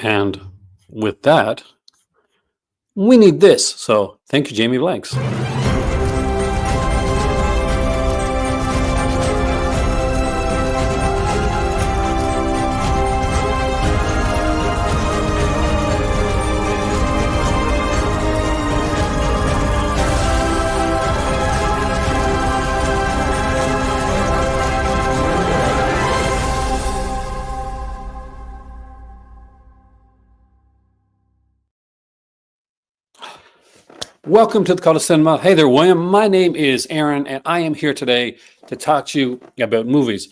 And with that, we need this. So thank you, Jamie Blanks. Welcome to the Call to Cinema. Hey there, William. My name is Aaron, and I am here today to talk to you about movies,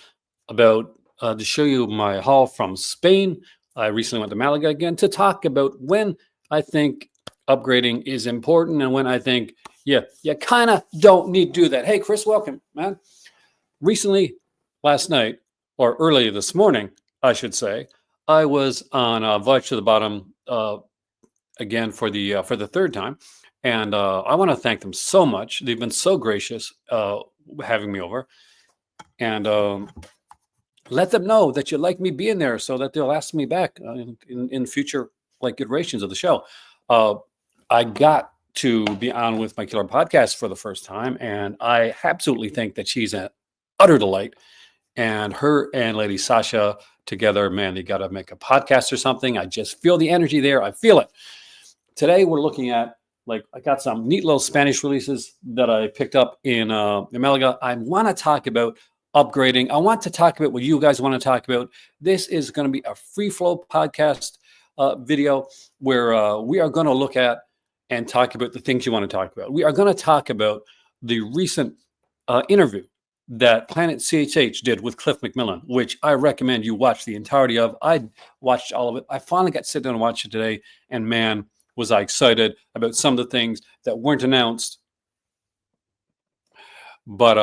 to show you my haul from Spain. I recently went to Malaga again to talk about when I think upgrading is important and when I think, you kind of don't need to do that. Hey, Chris, welcome, man. Recently, last night, or early this morning, I should say, I was on Voyage to the Bottom again for the third time. And I want to thank them so much. They've been so gracious having me over. And let them know that you like me being there so that they'll ask me back in future iterations of the show. I got to be on with my killer podcast for the first time. And I absolutely think that she's an utter delight. And her and Lady Sasha together, man, they got to make a podcast or something. I just feel the energy there. I feel it. Today, we're looking at I got some neat little Spanish releases that I picked up in Malaga. I want to talk about upgrading. I want to talk about what you guys want to talk about. This is going to be a free flow podcast video where we are going to look at and talk about the things you want to talk about. We are going to talk about the recent interview that Planet CHH did with Cliff McMillan, which I recommend you watch the entirety of. I watched all of it. I finally got to sit down and watch it today, and man, was I excited about some of the things that weren't announced, but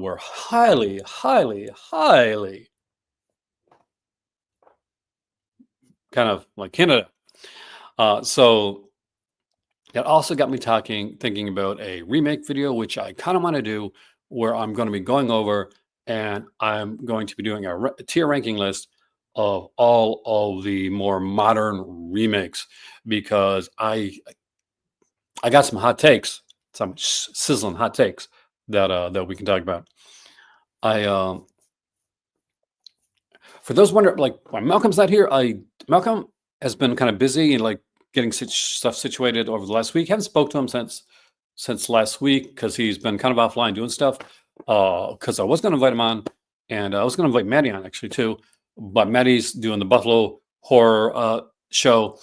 were highly, highly, highly kind of hinted at. So that also got me thinking about a remake video, which I kind of want to do, where I'm going to be going over and I'm going to be doing a tier ranking list of all of the more modern remakes, because I got some hot takes, some sizzling hot takes that we can talk about. For those wondering, why Malcolm's not here, Malcolm has been kind of busy and getting stuff situated over the last week. Haven't spoke to him since last week because he's been kind of offline doing stuff. Because I was going to invite him on, and I was going to invite Maddie on actually too. But Maddie's doing the Buffalo horror show,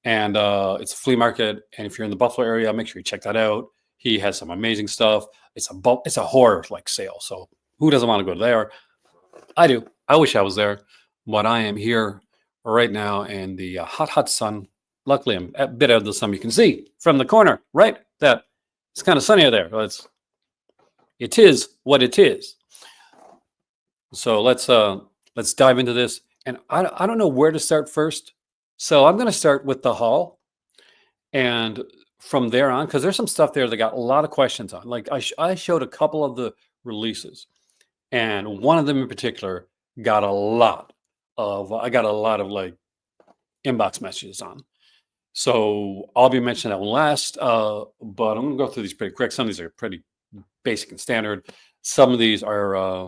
and it's a flea market. And if you're in the Buffalo area, make sure you check that out. He has some amazing stuff. It's a horror sale. So who doesn't want to go there? I do. I wish I was there, but I am here right now in the hot sun. Luckily, I'm a bit out of the sun. You can see from the corner, right? That it's kind of sunny out there. It is what it is. So let's dive into this. And I don't know where to start first. So I'm going to start with the haul. And from there on, because there's some stuff there that got a lot of questions on. I showed a couple of the releases. And one of them in particular got a lot of inbox messages on. So I'll be mentioning that one last. But I'm going to go through these pretty quick. Some of these are pretty basic and standard. Some of these are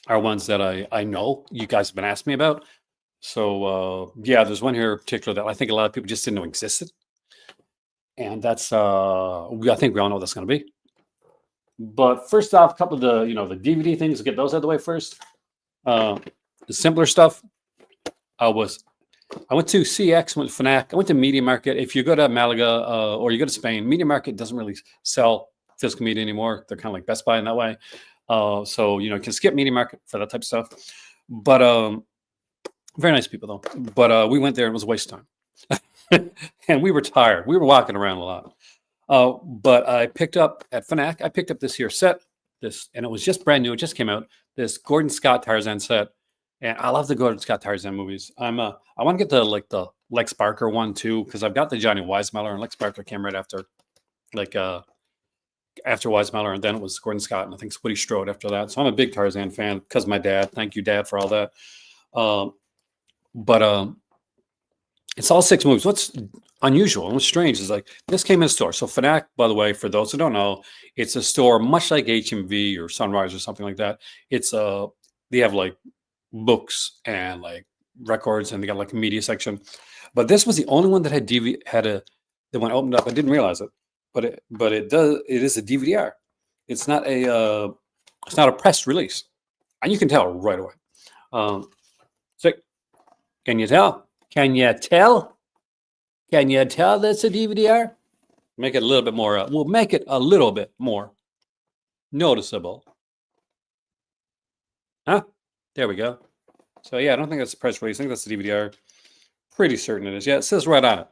ones that I know you guys have been asking me about. So there's one here in particular that I think a lot of people just didn't know existed, and that's I think we all know what that's going to be. But first off, a couple of the the DVD things, get those out of the way first. The simpler stuff. I went to CX, went to FNAC, I went to Media Market. If you go to Malaga or you go to Spain, Media Market doesn't really sell physical media anymore. They're kind of like Best Buy in that way. So you can skip Media Market for that type of stuff. But very nice people though. But we went there and it was a waste of time. And we were tired. We were walking around a lot. But I picked up at FNAC, I picked up this here set, and it was just brand new. It just came out. This Gordon Scott Tarzan set. And I love the Gordon Scott Tarzan movies. I want to get the Lex Barker one too, because I've got the Johnny Weissmuller, and Lex Barker came right after Weissmuller, and then it was Gordon Scott, and I think Woody Strode after that. So I'm a big Tarzan fan because my dad. Thank you, Dad, for all that. But It's all 6 movies. What's unusual and what's strange is like this came in a store. So Fnac, by the way, for those who don't know, it's a store much like HMV or Sunrise or something like that. It's they have like books and like records, and they got like a media section. But this was the only one that had DVD had a that when I opened up, I didn't realize it, but it is a DVD-R. It's not a it's not a press release, and you can tell right away. So can you tell? Can you tell? Can you tell that's a DVD-R? Make it a little bit more. We'll make it a little bit more noticeable. Huh? There we go. So yeah, I don't think that's a press release. I think that's a DVD-R. Pretty certain it is. Yeah, it says right on it.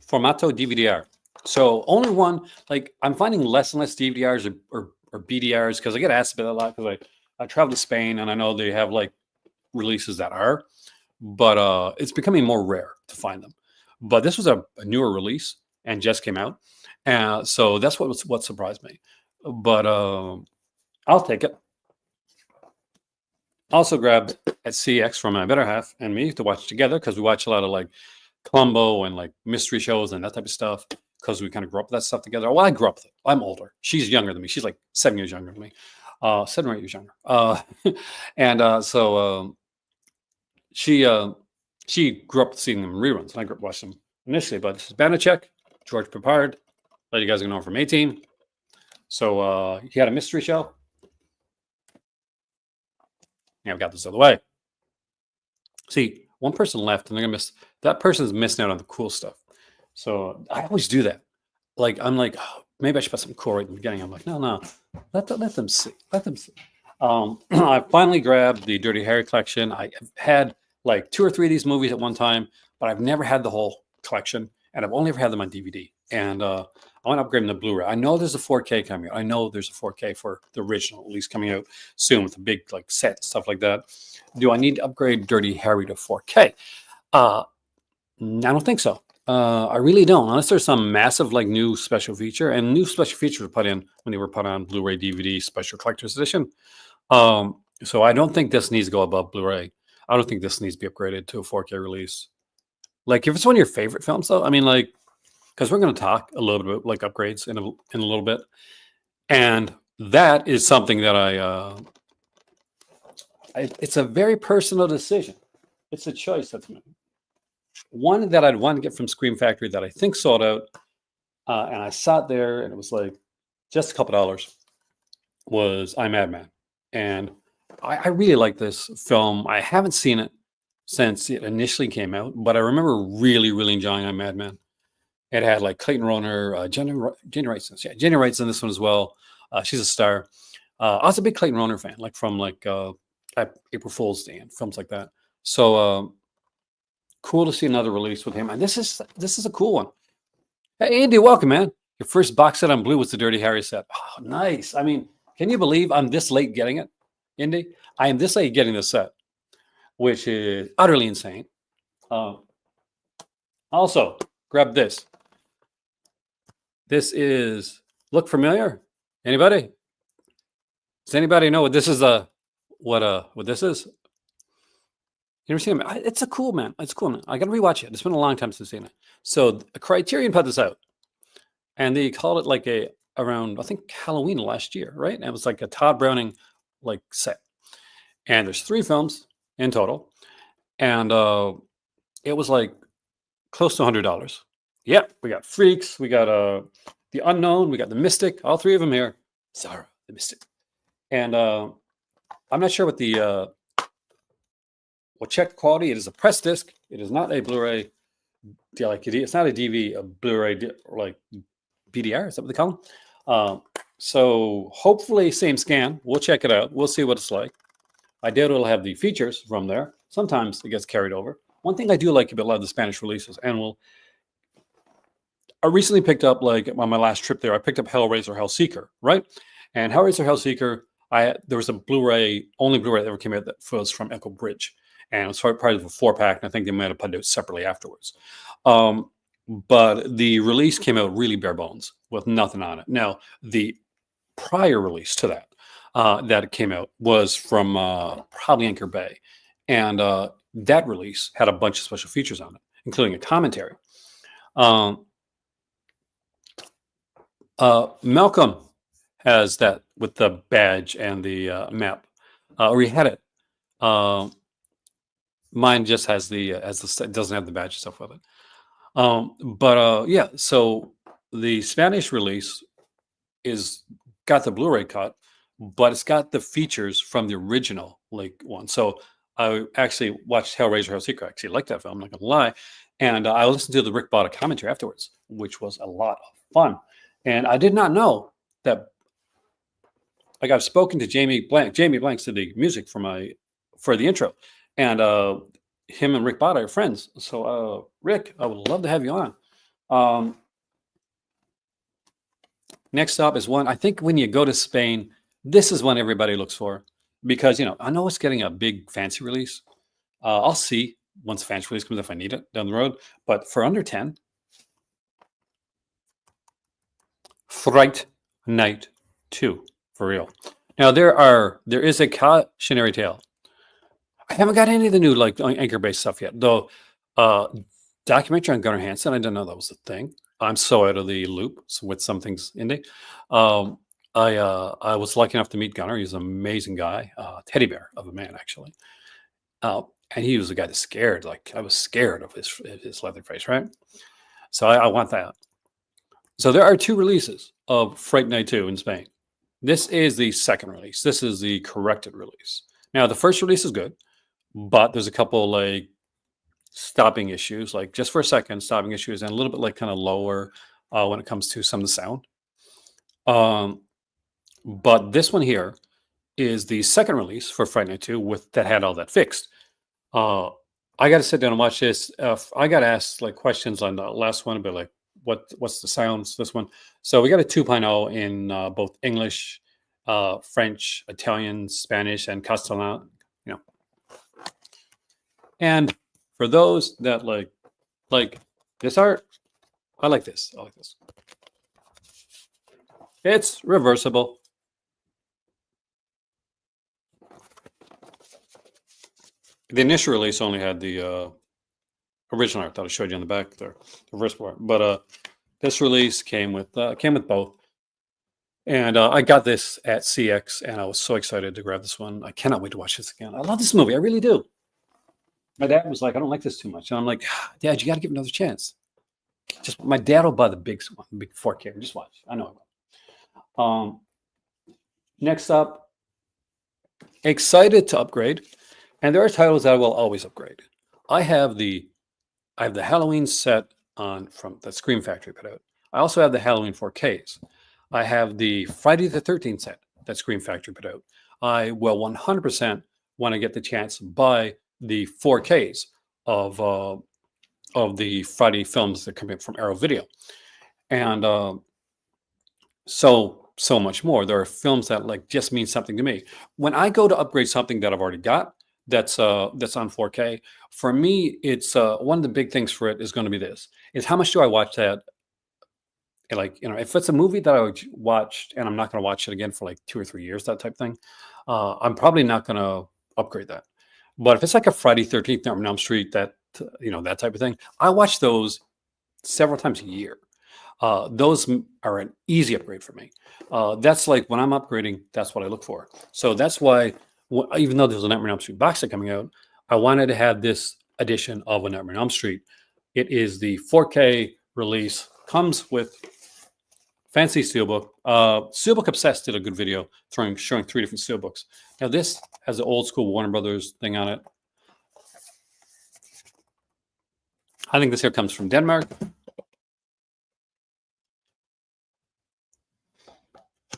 Formato DVD-R. So only one. Like I'm finding less and less DVD-Rs or BD-Rs because I get asked about it a lot because I travel to Spain and I know they have like releases that are, but it's becoming more rare to find them. But this was a newer release and just came out, so that's what surprised me. But I'll take it. Also grabbed at CX from my better half and me to watch together because we watch a lot of like Columbo and like mystery shows and that type of stuff because we kind of grew up with that stuff together. Well, I grew up with it. I'm older. She's younger than me. She's like 7 years younger than me, 7 or 8 years younger. And so she grew up seeing them in reruns, and I grew up watching them initially. But this is Banachek, George Papard, that you guys are going to know from 18. So he had a mystery show. Yeah, we got this out of the way. See, one person left, and they're gonna miss. That person's missing out on the cool stuff. So I always do that. Like I'm like, oh, maybe I should put some cool right in the beginning. I'm like, no, let them see. Let them see. I finally grabbed the Dirty Harry collection. I have had like 2 or 3 of these movies at one time, but I've never had the whole collection, and I've only ever had them on DVD. And I want to upgrade them to Blu-ray. I know there's a 4K coming out. I know there's a 4K for the original, at least coming out soon with a big like set and stuff like that. Do I need to upgrade Dirty Harry to 4K? I don't think so. I really don't, unless there's some massive like new special feature, and new special features were put in when they were put on Blu-ray, DVD, special collector's edition. So I don't think this needs to go above Blu-ray. I don't think this needs to be upgraded to a 4K release. Like if it's one of your favorite films, though, I mean, like, because we're going to talk a little bit about like upgrades in a little bit, and that is something that it's a very personal decision. It's a choice that's made. One that I'd want to get from Scream Factory that I think sold out, and I sat there and it was like just a couple dollars, was I'm Madman. And I really like this film. I haven't seen it since it initially came out, but I remember really, really enjoying I'm Madman. It had like Clayton Rohner, Jenny Wrightson. Yeah, Jenny Wright's in this one as well. She's a star. I was a big Clayton Rohner fan, like from like April Fool's Day and films like that. So cool to see another release with him. And this is a cool one. Hey, Andy, welcome, man. Your first box set on blue was the Dirty Harry set. Oh, nice. I mean, can you believe I'm this late getting it, Indy? I am this late getting this set, which is utterly insane. Also, grab this. This is, look familiar? Anybody? Does anybody know what this is? What this is? You ever seen it? It's a cool, man. It's cool, man. I got to rewatch it. It's been a long time since I've seen it. So Criterion put this out, and they called it like around, I think, Halloween last year, right? And it was like a Todd Browning like set. And there's 3 films in total, and it was like close to $100. Yep, we got Freaks, we got The Unknown, we got The Mystic, all 3 of them here. Zara, The Mystic. And I'm not sure what the we'll check quality. It is a press disc. It is not a Blu-ray. Like it's not a DV, a Blu-ray like BDR. Is that what they call them? So hopefully same scan. We'll check it out. We'll see what it's like. I doubt it'll have the features from there. Sometimes it gets carried over. One thing I do like about a lot of the Spanish releases, and I recently picked up, like on my last trip there, I picked up Hellraiser Hellseeker, right? And Hellraiser Hellseeker, there was a Blu-ray, only Blu-ray that ever came out that was from Echo Bridge. And it was part of a 4-pack, and I think they might have put it out separately afterwards. But the release came out really bare bones with nothing on it. Now, the prior release to that came out was from probably Anchor Bay. And that release had a bunch of special features on it, including a commentary. Um, Malcolm has that with the badge and the map, or he had it. Um, Mine just has it doesn't have the badge stuff with it. But yeah, so the Spanish release is got the Blu-ray cut, but it's got the features from the original like one. So I actually watched Hellraiser: Hellseeker. I actually liked that film. I'm not gonna lie, and I listened to the Rick Botta commentary afterwards, which was a lot of fun. And I did not know that. Like I've spoken to Jamie Blank. Jamie Blanks did the music for the intro, and him and Rick Botta are friends. So Rick, I would love to have you on. Um, Next up is one I think when you go to Spain, this is one everybody looks for because I know it's getting a big fancy release. I'll see once fancy release comes if I need it down the road. But for under 10, Fright Night 2 for real. Now there is a cautionary tale. I haven't got any of the new like anchor based stuff yet, though. Uh, Documentary on Gunnar Hansen. I didn't know that was a thing. I'm so out of the loop with some things indie. Um, I was lucky enough to meet Gunnar. He's an amazing guy, teddy bear of a man actually. Uh, and he was the guy that scared. Like I was scared of his leather face, right? So I want that. So there are two releases of Fright Night 2 in Spain. This is the second release. This is the corrected release. Now the first release is good, but there's a couple like stopping issues, like just for a second, stopping issues, and a little bit like kind of lower when it comes to some of the sound. But this one here is the second release for Fright Night 2 with that had all that fixed. Uh, I got to sit down and watch this. I got asked like questions on the last one, but like what's the sounds this one? So we got a 2.0 in both English, French, Italian, Spanish, and Castellan. And for those that like this art, I like this. I like this. It's reversible. The initial release only had the original art that I showed you on the back there, the reversible art. But this release came with both. And I got this at CX, and I was so excited to grab this one. I cannot wait to watch this again. I love this movie. I really do. My dad was like, I don't like this too much. And I'm like, Dad, you got to give it another chance. Just my dad will buy the big one, big 4K. Just watch. I know I will. Next up, excited to upgrade. And there are titles that I will always upgrade. I have the Halloween set on from that Scream Factory put out. I also have the Halloween 4Ks. I have the Friday the 13th set that Scream Factory put out. I will 100% want to get the chance to buy the 4Ks of the Friday films that come in from Arrow Video, and so much more. There are films that like just mean something to me. When I go to upgrade something that I've already got that's on 4K, for me, it's one of the big things for it is going to be this: is how much do I watch that? And like if it's a movie that I watched and I'm not going to watch it again for like 2 or 3 years, that type thing, I'm probably not going to upgrade that. But if it's like a Friday 13th Nightmare on Elm Street, that that type of thing, I watch those several times a year. Those are an easy upgrade for me. That's like when I'm upgrading, that's what I look for. So that's why, even though there's a Nightmare on Elm Street box set coming out, I wanted to have this edition of a Nightmare on Elm Street. It is the 4K release, comes with fancy steelbook. Steelbook Obsessed did a good video showing 3 different steelbooks. Now this has an old school Warner Brothers thing on it. I think this here comes from Denmark.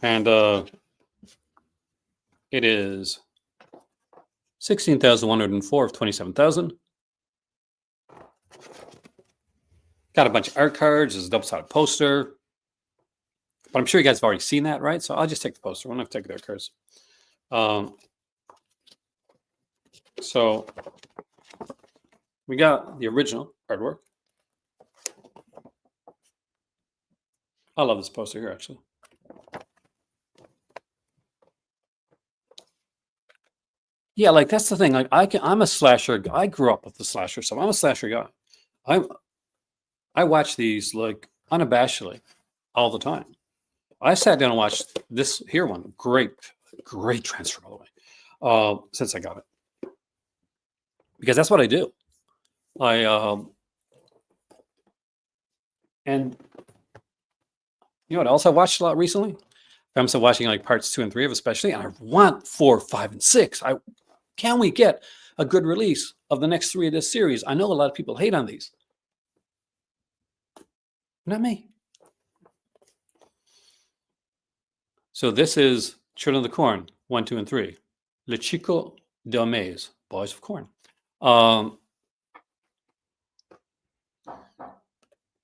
And it is 16,104 of 27,000. Got a bunch of art cards. There's a double-sided poster. But I'm sure you guys have already seen that, right? So I'll just take the poster. I don't have to take the art cards. So we got the original artwork. I love this poster here, actually. Yeah, like that's the thing. Like I'm a slasher. I grew up with the slasher stuff. I'm a slasher guy. I'm I watch these like unabashedly all the time. I sat down and watched this here one. Great, great transfer by the way. Since I got it, because that's what I do. I and you know what else I watched a lot recently? I'm still watching like parts 2 and 3 of especially, and I want 4, 5, and 6. I can we get a good release of the next 3 of this series? I know a lot of people hate on these. Not me. So this is Children of the Corn 1, 2, and 3. Le Chico del Maíz, Boys of Corn.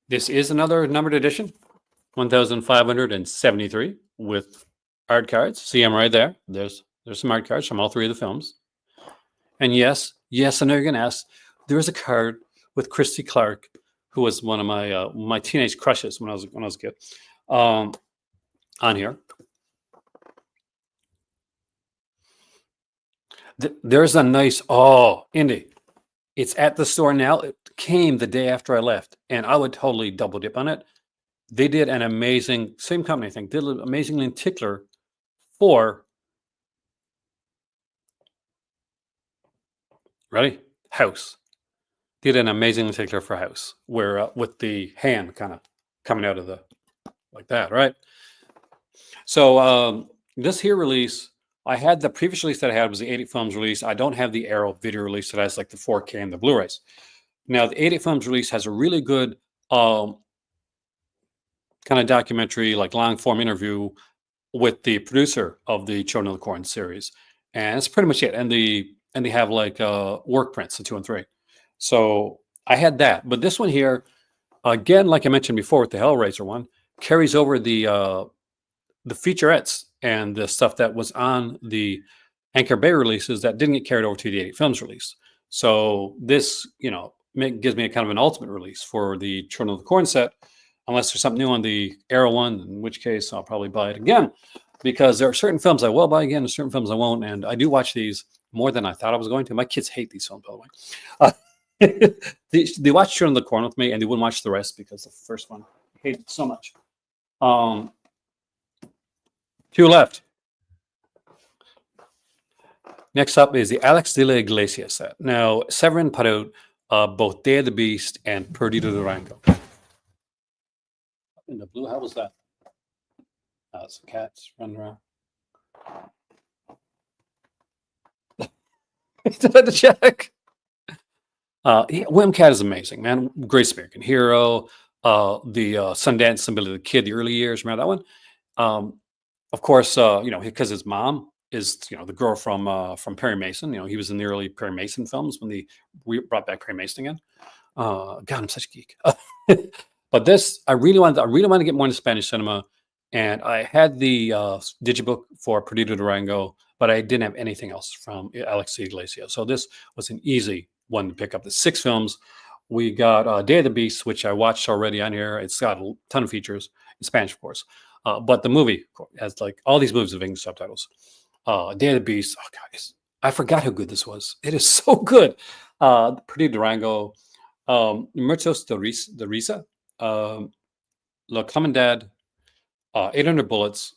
This is another numbered edition, 1,573 with art cards. See them right there. There's some art cards from all 3 of the films. And yes, I know you're going to ask. There is a card with Christy Clark, who was one of my teenage crushes when I was a kid. On here, there's a nice Indy. It's at the store now. It came the day after I left, and I would totally double dip on it. They did an amazing, same company, I think, did an amazing lenticular for, ready? House. Did an amazing lenticular for House, where with the hand kind of coming out of the, like that, right? So this here release, I had the previous release that I had was the 80 Films release. I don't have the Arrow video release that has like the 4K and the Blu-rays. Now the 80 Films release has a really good kind of documentary, like long form interview with the producer of the Children of the Corn series, and that's pretty much it. And they have like work prints of 2 and 3. So I had that, but this one here, again, like I mentioned before with the Hellraiser one, carries over the featurettes and the stuff that was on the Anchor Bay releases that didn't get carried over to the 80 Films release. So this, gives me a kind of an ultimate release for the Children of the Corn set, unless there's something new on the Arrow one, in which case I'll probably buy it again, because there are certain films I will buy again and certain films I won't. And I do watch these more than I thought I was going to. My kids hate these films, by the way. They watch Children of the Corn with me, and they wouldn't watch the rest because the first one I hated so much. 2 left. Next up is the Alex de la Iglesia set. Now, Severin put out both Day of the Beast and Perdido Durango. In the blue, how was that? Some cats running around. Did I check? William Cat is amazing, man. Great American Hero. The Sundance and Billy the Kid, the early years. Remember that one? Of course, because his mom is, the girl from Perry Mason. He was in the early Perry Mason films when they brought back Perry Mason again. God, I'm such a geek. But this, I really want to get more into Spanish cinema, and I had the digibook for Perdido Durango, but I didn't have anything else from Alex de Iglesia. So this was an easy one to pick up. The 6 films. We got Day of the Beast, which I watched already on here. It's got a ton of features in Spanish, of course. But the movie has like all these movies with English subtitles. Day of the Beast. Oh God, I forgot how good this was. It is so good. Perdido Durango, Muertos de Risa, La Comunidad, 800 Bullets,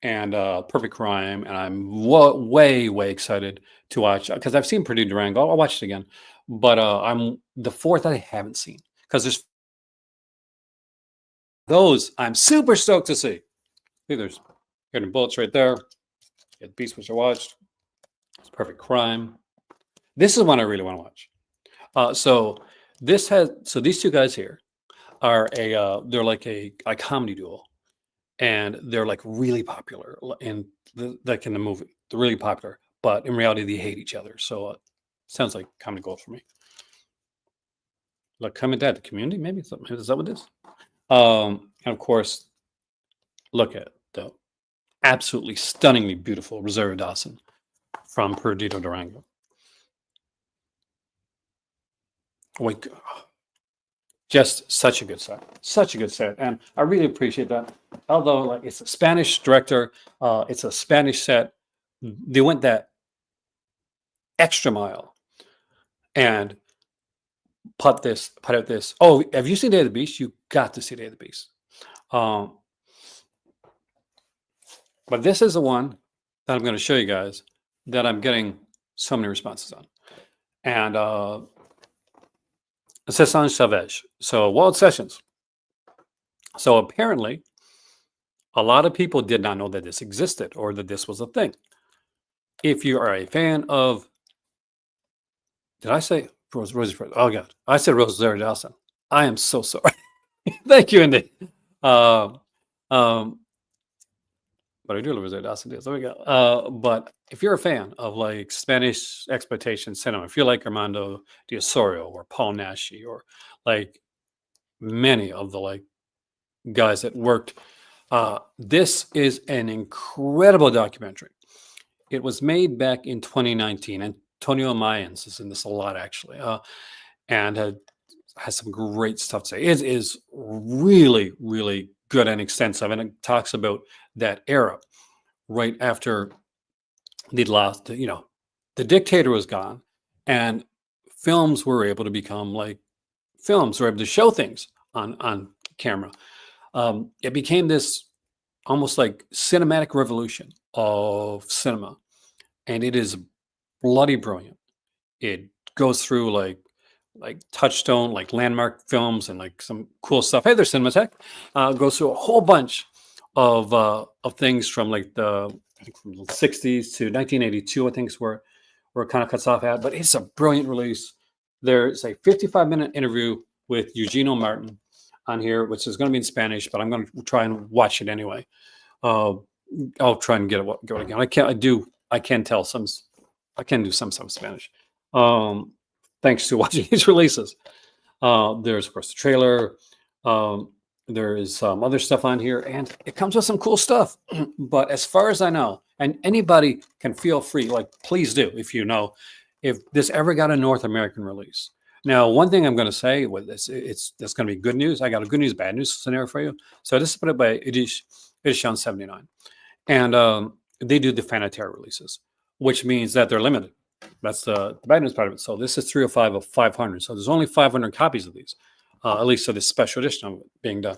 and Perfect Crime. And I'm way excited to watch because I've seen Perdido Durango. I'll watch it again. But I'm the 4th that I haven't seen because there's those I'm super stoked to see. See, there's 800 Bullets right there. Get the Beast, which I watched. It's Perfect Crime. This is one I really want to watch. So these 2 guys here are they're like a comedy duo, and they're like really popular in the movie. They're really popular, but in reality they hate each other. So sounds like comedy gold for me. La Comunidad, the community, maybe is that what it is? And of course, look at the absolutely stunningly beautiful Rosario Dawson from Perdido Durango. Wait, just such a good set, and I really appreciate that. Although, like, it's a Spanish director, it's a Spanish set. They went that extra mile and put out this. Oh, have you seen Day of the Beast? You got to see Day of the Beast. Um, but this is the one that I'm going to show you guys that I'm getting so many responses on. And Session Savage. So Wild Sessions. So apparently, a lot of people did not know that this existed or that this was a thing. If you are a fan of, did I say Rosie? Oh God, I said Rosario Dawson. I am so sorry. Thank you, Indy. Um, um, but I do love Rosario Dawson. There we go. But if you're a fan of like Spanish exploitation cinema, if you like Armando de Osorio or Paul Naschy or like many of the like guys that worked, this is an incredible documentary. It was made back in 2019. Antonio Mayans is in this a lot, actually, and has some great stuff to say. It is really, really good and extensive, and it talks about that era right after the last, the dictator was gone, and films were able to become like films, were able to show things on camera. It became this almost like cinematic revolution of cinema, and it is bloody brilliant. It goes through like touchstone, like landmark films and like some cool stuff. Hey, there's Cinematech. Goes through a whole bunch of things from like I think from the 60s to 1982. I think is where it kind of cuts off at. But it's a brilliant release. There's a 55-minute interview with Eugenio Martin on here, which is going to be in Spanish, but I'm going to try and watch it anyway. I'll try and get it again. I can do some stuff in Spanish. Thanks to watching these releases. There's of course the trailer. There is some other stuff on here, and it comes with some cool stuff. But as far as I know, and anybody can feel free, like please do if this ever got a North American release. Now, one thing I'm going to say with this, that's going to be good news. I got a good news, bad news scenario for you. So this is put up by Edition 79, and they do the Fanatera releases, which means that they're limited. That's the bad news part of it. So this is 305 of 500. So there's only 500 copies of these, at least of this special edition of it being done.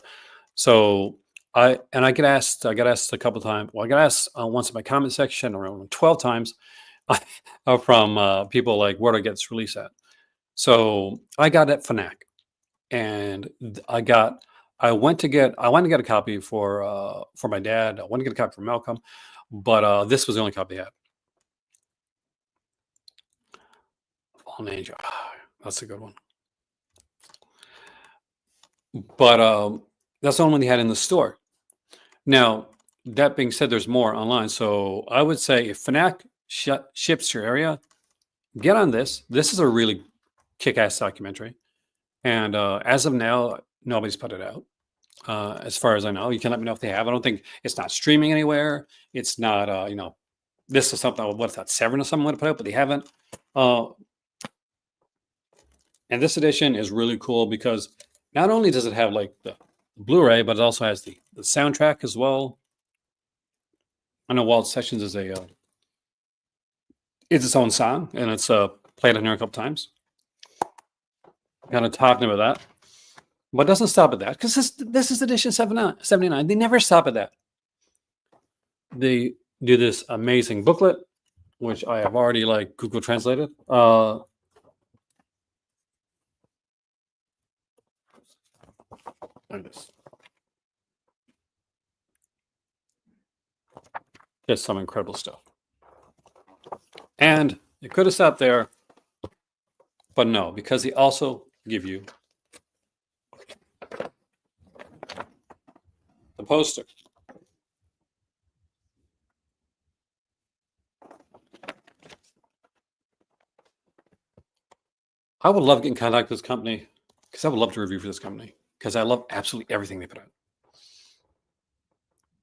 So I get asked a couple times. Well, I got asked once in my comment section, around 12 times, from people like, where do I get this release at? So I got it at Fnac, and I went to get a copy for my dad. I wanted to get a copy for Malcolm, but this was the only copy I had. Fallen Angel, that's a good one. But that's the only one they had in the store. Now, that being said, there's more online. So I would say if Fnac ships to your area, get on this. This is a really kick-ass documentary. And as of now, nobody's put it out. As far as I know, you can let me know if they have. I don't think it's not streaming anywhere. It's not, this is something, what's that, Severin or something would have put out, but they haven't. And this edition is really cool because not only does it have like the Blu-ray, but it also has the soundtrack as well. I know Wild Sessions is it's its own song, and it's played on here a couple times. Kind of talking about that. But it doesn't stop at that, because this is edition 79. They never stop at that. They do this amazing booklet, which I have already like Google translated. Like this. Just some incredible stuff. And it could have stopped there, but no, because they also give you the poster. I would love to get in contact with this company, because I would love to review for this company, because I love absolutely everything they put out.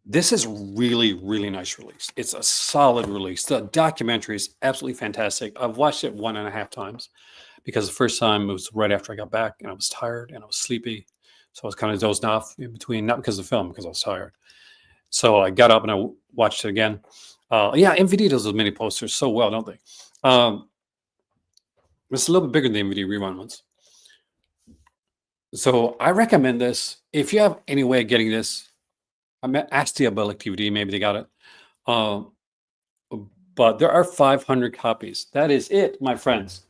This is really, really nice release. It's a solid release. The documentary is absolutely fantastic. I've watched it 1.5 times, because the first time it was right after I got back, and I was tired and I was sleepy. So I was kind of dozing off in between, not because of the film, because I was tired. So I got up and I watched it again. Yeah, MVD does those mini posters so well, don't they? It's a little bit bigger than the DVD rerun ones. So I recommend this. If you have any way of getting this, I mean, ask the Abilic DVD, maybe they got it. Um, but there are 500 copies. That is it, my friends.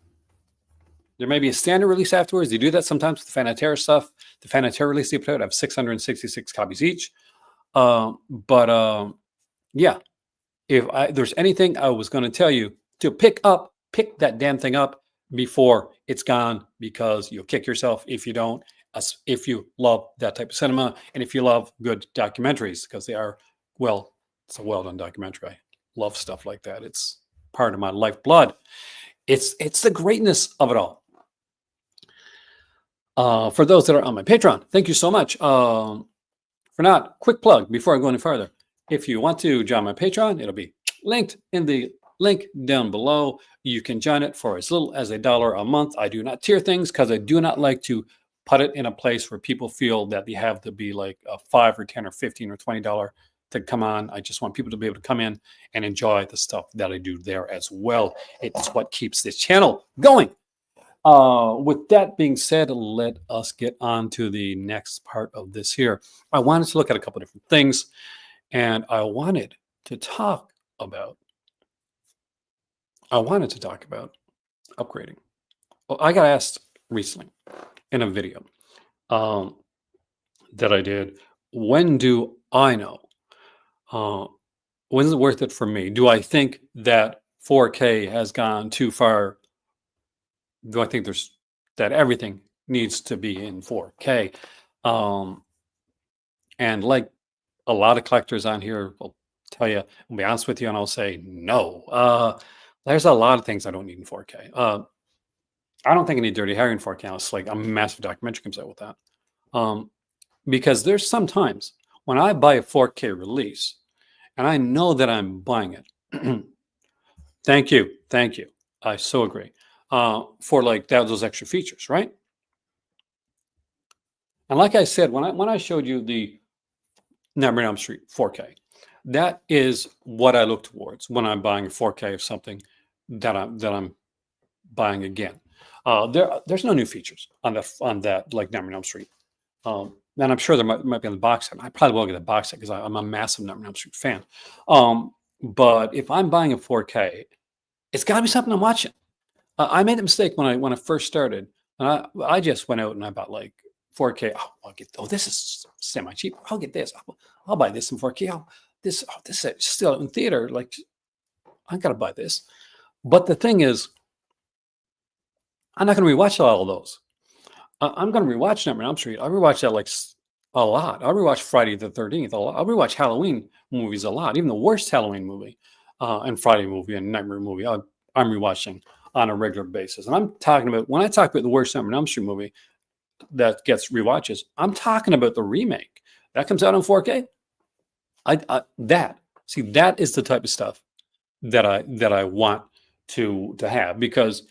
There may be a standard release afterwards. They do that sometimes with the Fanatera stuff. The Fanatera release they put out have 666 copies each. But yeah, if there's anything I was going to tell you to pick that damn thing up before it's gone, because you'll kick yourself if you don't. If you love that type of cinema and if you love good documentaries, because they are, well, it's a well done documentary. I love stuff like that. It's part of my lifeblood. It's the greatness of it all. For those that are on my Patreon, thank you so much. For not, quick plug before I go any further. If you want to join my Patreon, it'll be linked in the link down below. You can join it for as little as $1 a month. I do not tier things because I do not like to put it in a place where people feel that they have to be like a $5 or $10 or $15 or $20 to come on. I just want people to be able to come in and enjoy the stuff that I do there as well. It's what keeps this channel going. With that being said, let us get on to the next part of this here. I wanted to look at a couple different things, and I wanted to talk about upgrading. Well, I got asked recently in a video that I did, when do I know? When is it worth it for me? Do I think that 4K has gone too far? Do I think that everything needs to be in 4K? And like a lot of collectors on here will tell you, I'll be honest with you, and I'll say no. There's a lot of things I don't need in 4K. I don't think I need Dirty Harry in 4K. It's like a massive documentary comes out with that. Because there's sometimes when I buy a 4K release and I know that I'm buying it. Thank you. I so agree. For like those extra features, right? And like I said, when I showed you the Nightmare on Elm Street 4K, that is what I look towards when I'm buying a 4K of something that I'm buying again. There's no new features on that like Nightmare on Elm Street. And I'm sure there might be on the box set. I probably will get the box set because I'm a massive Nightmare on Elm Street fan. But if I'm buying a 4K, it's got to be something I'm watching. I made the mistake when I first started, and I just went out and I bought like 4K. This is semi cheap. I'll get this. I'll buy this in 4K. This is still in theater. Like, I gotta buy this. But the thing is, I'm not gonna rewatch all of those. I'm gonna rewatch Nightmare on Elm Street. I rewatch that like a lot. I rewatch Friday the 13th a lot. I rewatch Halloween movies a lot. Even the worst Halloween movie, and Friday movie and Nightmare movie, I'm rewatching on a regular basis. And I'm talking about, when I talk about the worst Nightmare on Elm Street movie that gets rewatches, I'm talking about the remake that comes out on 4K. That is the type of stuff that I want to have, because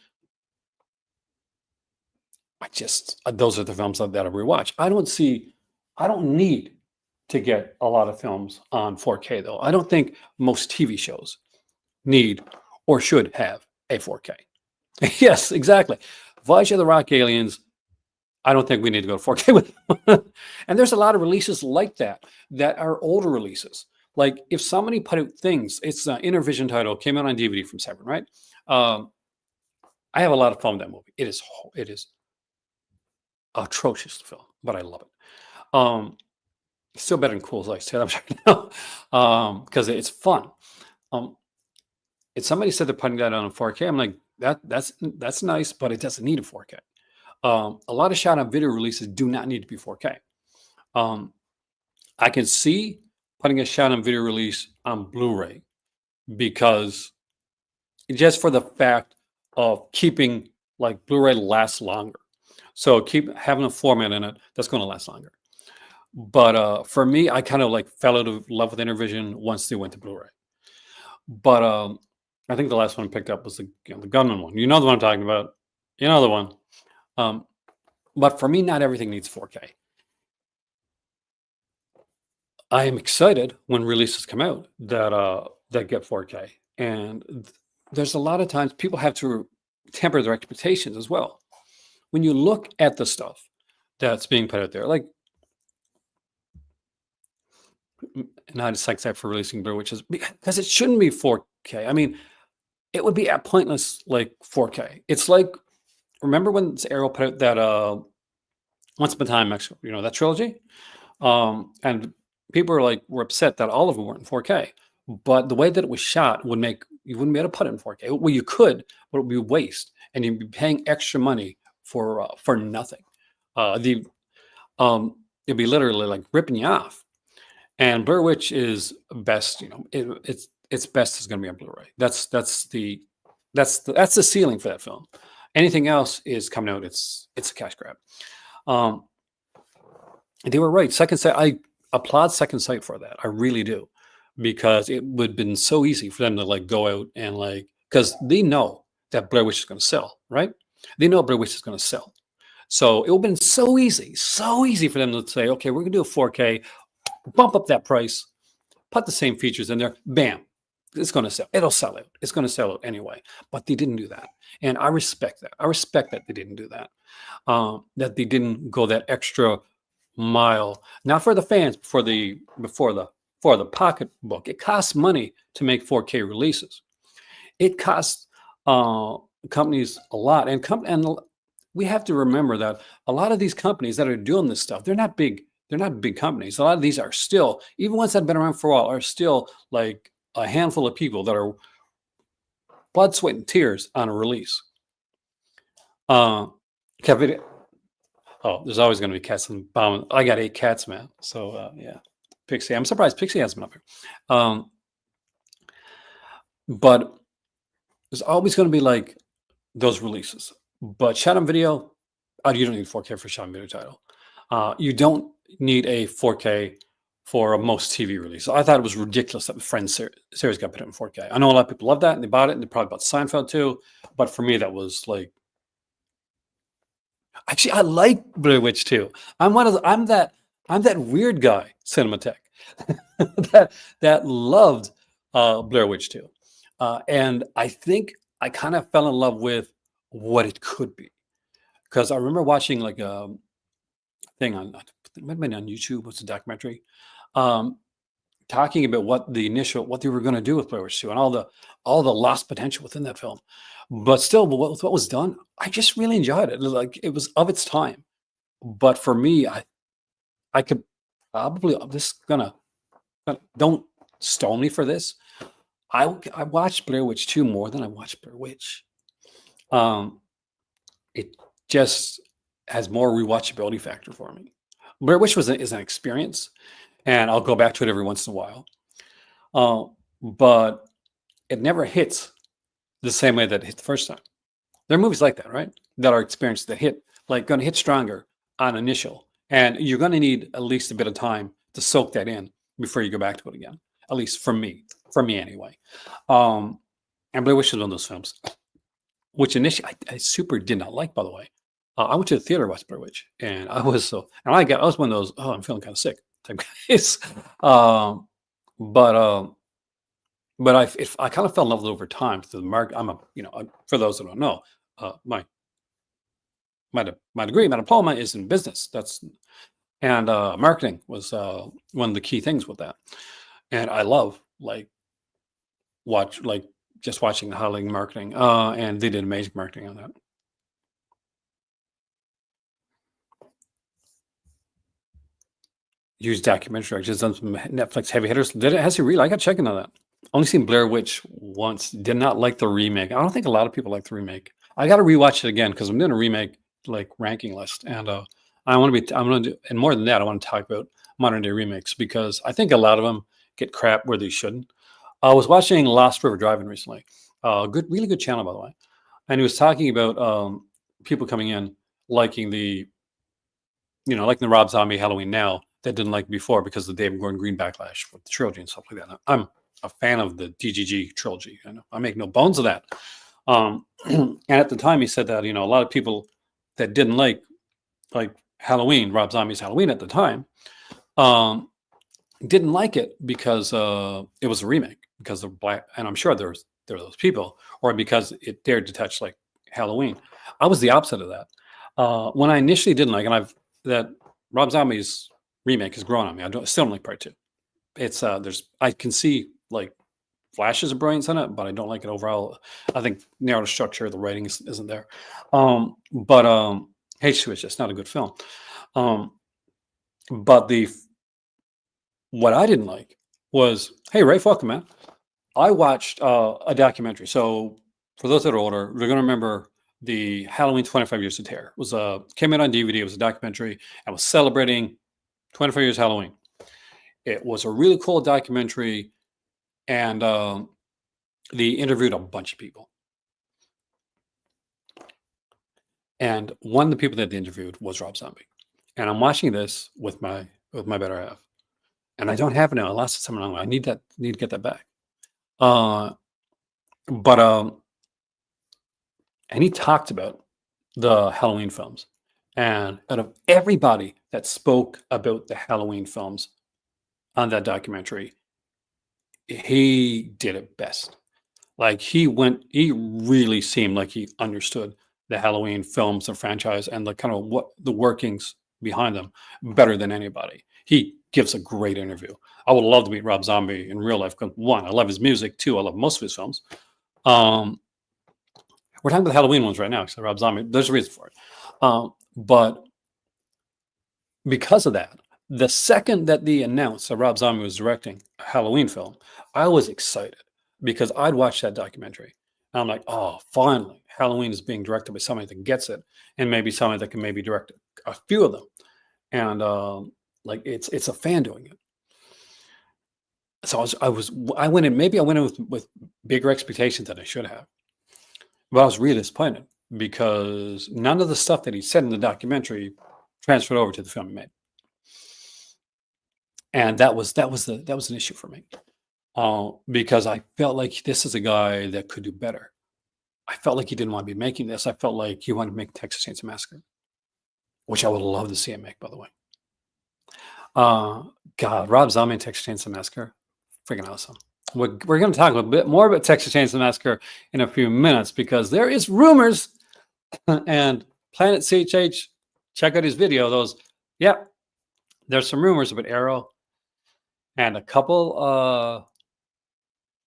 those are the films that I rewatch. I don't need to get a lot of films on 4K though. I don't think most TV shows need or should have a 4K. Yes, exactly. Voyage of the Rock Aliens, I don't think we need to go to 4K with them. And there's a lot of releases like that are older releases. Like if somebody put out things, it's an Intervision title, came out on DVD from Severin, right? I have a lot of fun with that movie. It is atrocious film, but I love it. Still better than Cool as Ice, I'm sure now, because it's fun. If somebody said they're putting that on a 4K, I'm like, that's nice, but it doesn't need a 4K. A lot of shot on video releases do not need to be 4K. I can see putting a shot on video release on Blu-ray, because just for the fact of keeping, like, Blu-ray lasts longer. So keep having a format in it that's going to last longer. But for me, I kind of like fell out of love with Intervision once they went to Blu-ray. But I think the last one I picked up was the Gunman one. You know the one I'm talking about. You know the one. But for me, not everything needs 4K. I am excited when releases come out that get 4K. And there's a lot of times people have to temper their expectations as well. When you look at the stuff that's being put out there, like United States for releasing Blue, which is because it shouldn't be 4K. I mean, it would be a pointless like 4K. It's like, remember when Arrow put out that Once Upon a Time in Mexico, that trilogy? And people were upset that all of them weren't in 4K. But the way that it was shot would make you wouldn't be able to put it in 4K. Well, you could, but it would be waste, and you'd be paying extra money for nothing. The It'd be literally like ripping you off. And Blair Witch is best. It's best is going to be on Blu-ray. That's the ceiling for that film. Anything else is coming out. It's a cash grab. They were right. Second Sight. I applaud Second Sight for that. I really do, because it would have been so easy for them to like go out and because they know that Blair Witch is going to sell, right? They know Blair Witch is going to sell. So it would have been so easy for them to say, okay, we're going to do a 4K, bump up that price, put the same features in there, bam, it's going to sell. It'll sell out. It's going to sell out anyway. But they didn't do that. And I respect that. I respect that they didn't do that. That they didn't go that extra mile. Not for the fans, for the pocketbook. It costs money to make 4K releases. It costs companies a lot. And we have to remember that a lot of these companies that are doing this stuff, they're not big companies. A lot of these are still, even ones that have been around for a while, are still like a handful of people that are blood, sweat, and tears on a release. There's always going to be cats and bomb. I got 8 cats, man. So yeah, Pixie. I'm surprised Pixie hasn't been up here. But there's always going to be like those releases. But shot on video, you don't need 4K for shot on video title. You don't need a 4K for most TV release. I thought it was ridiculous that the Friends series got put in 4K. I know a lot of people love that and they bought it, and they probably bought Seinfeld too. But for me, that was like, actually, I like Blair Witch too. I'm that weird guy, Cinematech, that loved Blair Witch too. And I think I kind of fell in love with what it could be, because I remember watching like a thing on, it might have been on YouTube. What's a documentary talking about what they were going to do with Blair Witch 2 and all the lost potential within that film. But still, what was done, I just really enjoyed it. Like, it was of its time. But for me, I could probably, don't stone me for this. I watched Blair Witch 2 more than I watched Blair Witch. It just has more rewatchability factor for me. Blair Witch is an experience, and I'll go back to it every once in a while. But it never hits the same way that it hit the first time. There are movies like that, right? That are experienced that going to hit stronger on initial, and you're going to need at least a bit of time to soak that in before you go back to it again. At least for me anyway. And Blair Witch is one of those films, which initially I super did not like, by the way. I went to the theater to watch Blair Witch, and I was one of those, I'm feeling kind of sick type guys. But I kind of fell in love with it over time through the market. For those that don't know, my degree, my diploma is in business. And marketing was one of the key things with that. And I love just watching the highlighting marketing, and they did amazing marketing on that. Huge documentary. I just done some Netflix heavy hitters. Has he really? I got checking on that. Only seen Blair Witch once. Did not like the remake. I don't think a lot of people like the remake. I got to rewatch it again because I'm doing a remake ranking list, and I'm going to do, and more than that, I want to talk about modern day remakes, because I think a lot of them get crap where they shouldn't. I was watching Lost River Driving recently. Really good channel, by the way. And he was talking about people coming in liking the Rob Zombie Halloween Now that didn't like before because of the David Gordon Green backlash with the trilogy and stuff like that. I'm a fan of the DGG trilogy. I make no bones of that. And at the time, he said that a lot of people that didn't like Halloween, Rob Zombie's Halloween at the time, didn't like it because it was a remake, because of black, and I'm sure there were those people, or because it dared to touch Halloween. I was the opposite of that. When I initially didn't like, and that Rob Zombie's remake has grown on me. Still don't like part two. It's I can see like flashes of brilliance in it, but I don't like it overall. I think narrow structure, the writing isn't there. But H2 is just not a good film. But what I didn't like was, hey, Ray, welcome, man. I watched a documentary. So for those that are older, they're going to remember the Halloween 25 Years of Terror. It was came out on DVD. It was a documentary and was celebrating 25 years Halloween. It was a really cool documentary, and they interviewed a bunch of people. And one of the people that they interviewed was Rob Zombie. And I'm watching this with my better half, and I don't have it now. I lost it somewhere along the way. I need to get that back. But and he talked about the Halloween films, and out of everybody that spoke about the Halloween films on that documentary, he did it best. Like he really seemed like he understood the Halloween films, the franchise, and the kind of what the workings behind them better than anybody. He gives a great interview. I would love to meet Rob Zombie in real life. Because one, I love his music. Two, I love most of his films. We're talking about the Halloween ones right now, because Rob Zombie, there's a reason for it. But because of that, the second that they announced that Rob Zombie was directing a Halloween film, I was excited because I'd watched that documentary. And I'm like, oh, finally, Halloween is being directed by somebody that gets it, and maybe somebody that can maybe direct a few of them. And like it's a fan doing it. So I went in with bigger expectations than I should have. But I was really disappointed because none of the stuff that he said in the documentary transferred over to the film he made. And that was an issue for me. Because I felt like this is a guy that could do better. I felt like he didn't want to be making this. I felt like he wanted to make Texas Chainsaw Massacre, which I would love to see him make, by the way. God, Rob Zombie and Texas Chainsaw Massacre, freaking awesome. We're going to talk a bit more about Texas Chainsaw Massacre in a few minutes because there is rumors, and Planet CHH, check out his video. There's some rumors about Arrow and a couple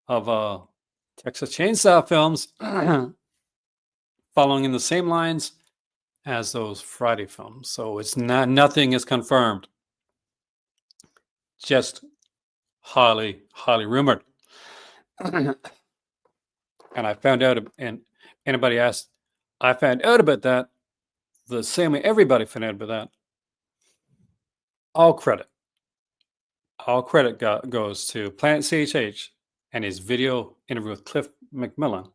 of Texas Chainsaw films following in the same lines as those Friday films. So it's nothing is confirmed. Just highly, highly rumored. And I found out, and anybody asked, I found out about that the same way everybody found out about that. All credit goes to Planet CHH and his video interview with Cliff McMillan,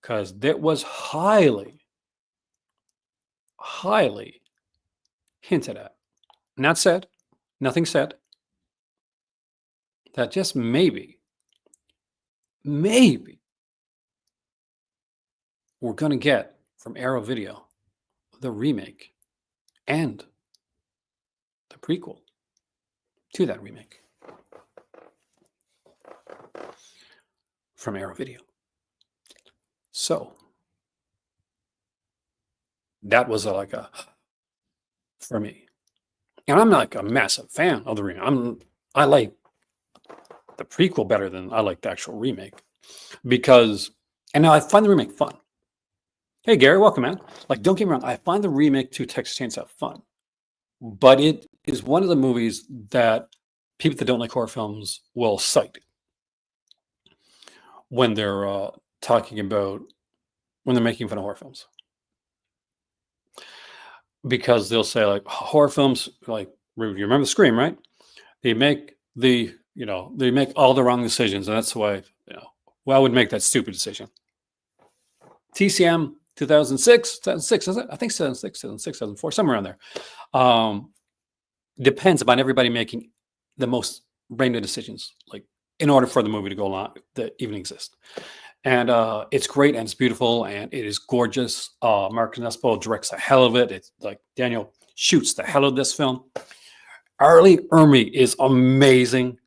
because that was highly, highly hinted at. Not said, nothing said, that just maybe we're going to get from Arrow Video the remake and the prequel to that remake from Arrow Video. So that was for me. And I'm not like a massive fan of the remake. I like the prequel better than I like the actual remake, because, and now I find the remake fun. Hey Gary, welcome, man. Like, don't get me wrong, I find the remake to Texas Chainsaw fun, but it is one of the movies that people that don't like horror films will cite when they're talking about when they're making fun of horror films, because they'll say like horror films, like, you remember Scream, right? They make they make all the wrong decisions, and that's why I would make that stupid decision. TCM 2006, is it? I think 2006, 2004, somewhere around there. Depends upon everybody making the most random decisions, like in order for the movie to go along, that even exist. And it's great and it's beautiful and it is gorgeous. Mark Nespo directs the hell of it. It's like Daniel shoots the hell of this film. Arlie Ermy is amazing.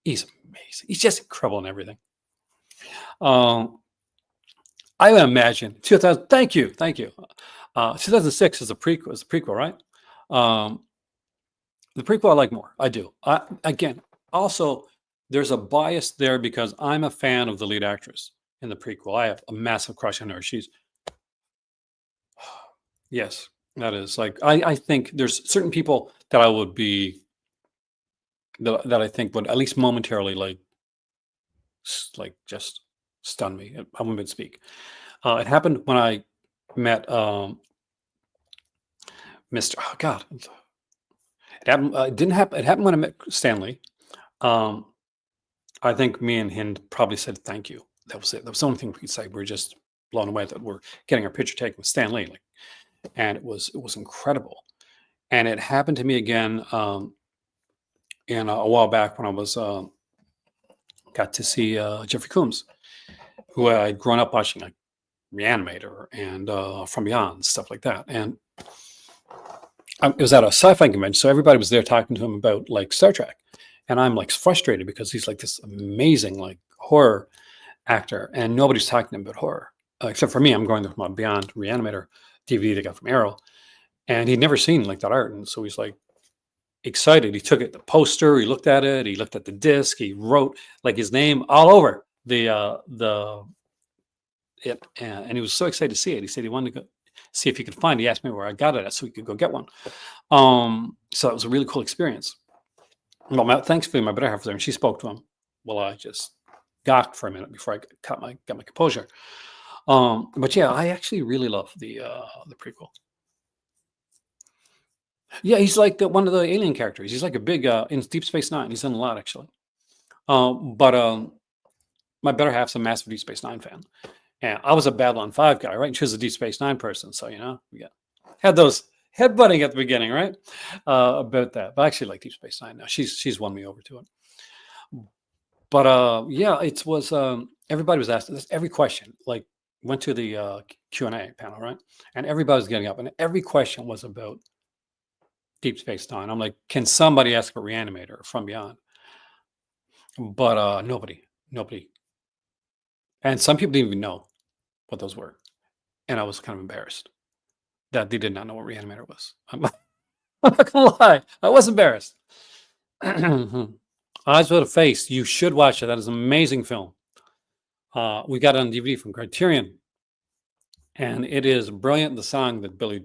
He's amazing. He's just incredible in everything. I imagine 2000. Thank you, thank you. 2006 is a prequel. Is a prequel, right? Um, the prequel I like more. I do. Again, also there's a bias there because I'm a fan of the lead actress in the prequel. I have a massive crush on her. She's yes, that is like I think there's certain people that I would be that I think would at least momentarily like just stun me. I wouldn't speak. It happened when I met Mr. Oh God, it happened. It didn't happen. It happened when I met Stanley. Um, I think me and him probably said thank you. That was it. That was the only thing we could say. We are just blown away that we're getting our picture taken with Stanley, like, and it was incredible. And it happened to me again in a while back when I was got to see Jeffrey Combs, who I'd grown up watching, like Reanimator and From Beyond, stuff like that. And it was at a sci-fi convention, so everybody was there talking to him about like Star Trek, and I'm like frustrated because he's like this amazing like horror actor, and nobody's talking to him about horror except for me. I'm going with my Beyond Reanimator DVD they got from Arrow, and he'd never seen like that art, and so he's like excited. He took it, the poster, he looked at it, he looked at the disc, he wrote like his name all over the it, and he was so excited to see it. He said he wanted to go see if he could find it. He asked me where I got it at so he could go get one. So it was a really cool experience. Well, thankfully my better half was there and she spoke to him. Well, I just gawked for a minute before I got my composure. But yeah, I actually really love the prequel. Yeah, he's like one of the alien characters. He's like a big in Deep Space Nine. He's done a lot actually. But my better half's a massive Deep Space Nine fan. And I was a Babylon 5 guy, right? And she was a Deep Space Nine person. So, we had those headbutting at the beginning, right? About that. But I actually like Deep Space Nine now. She's won me over to it. But yeah, it was everybody was asked this, every question, like went to the Q&A panel, right? And everybody was getting up and every question was about Deep Space Nine. I'm like, can somebody ask about Reanimator or From Beyond? But nobody. And some people didn't even know what those were. And I was kind of embarrassed that they did not know what Reanimator was. I'm not gonna lie. I was embarrassed. Eyes Without a Face. You should watch it. That is an amazing film. We got it on DVD from Criterion. And it is brilliant. The song that Billy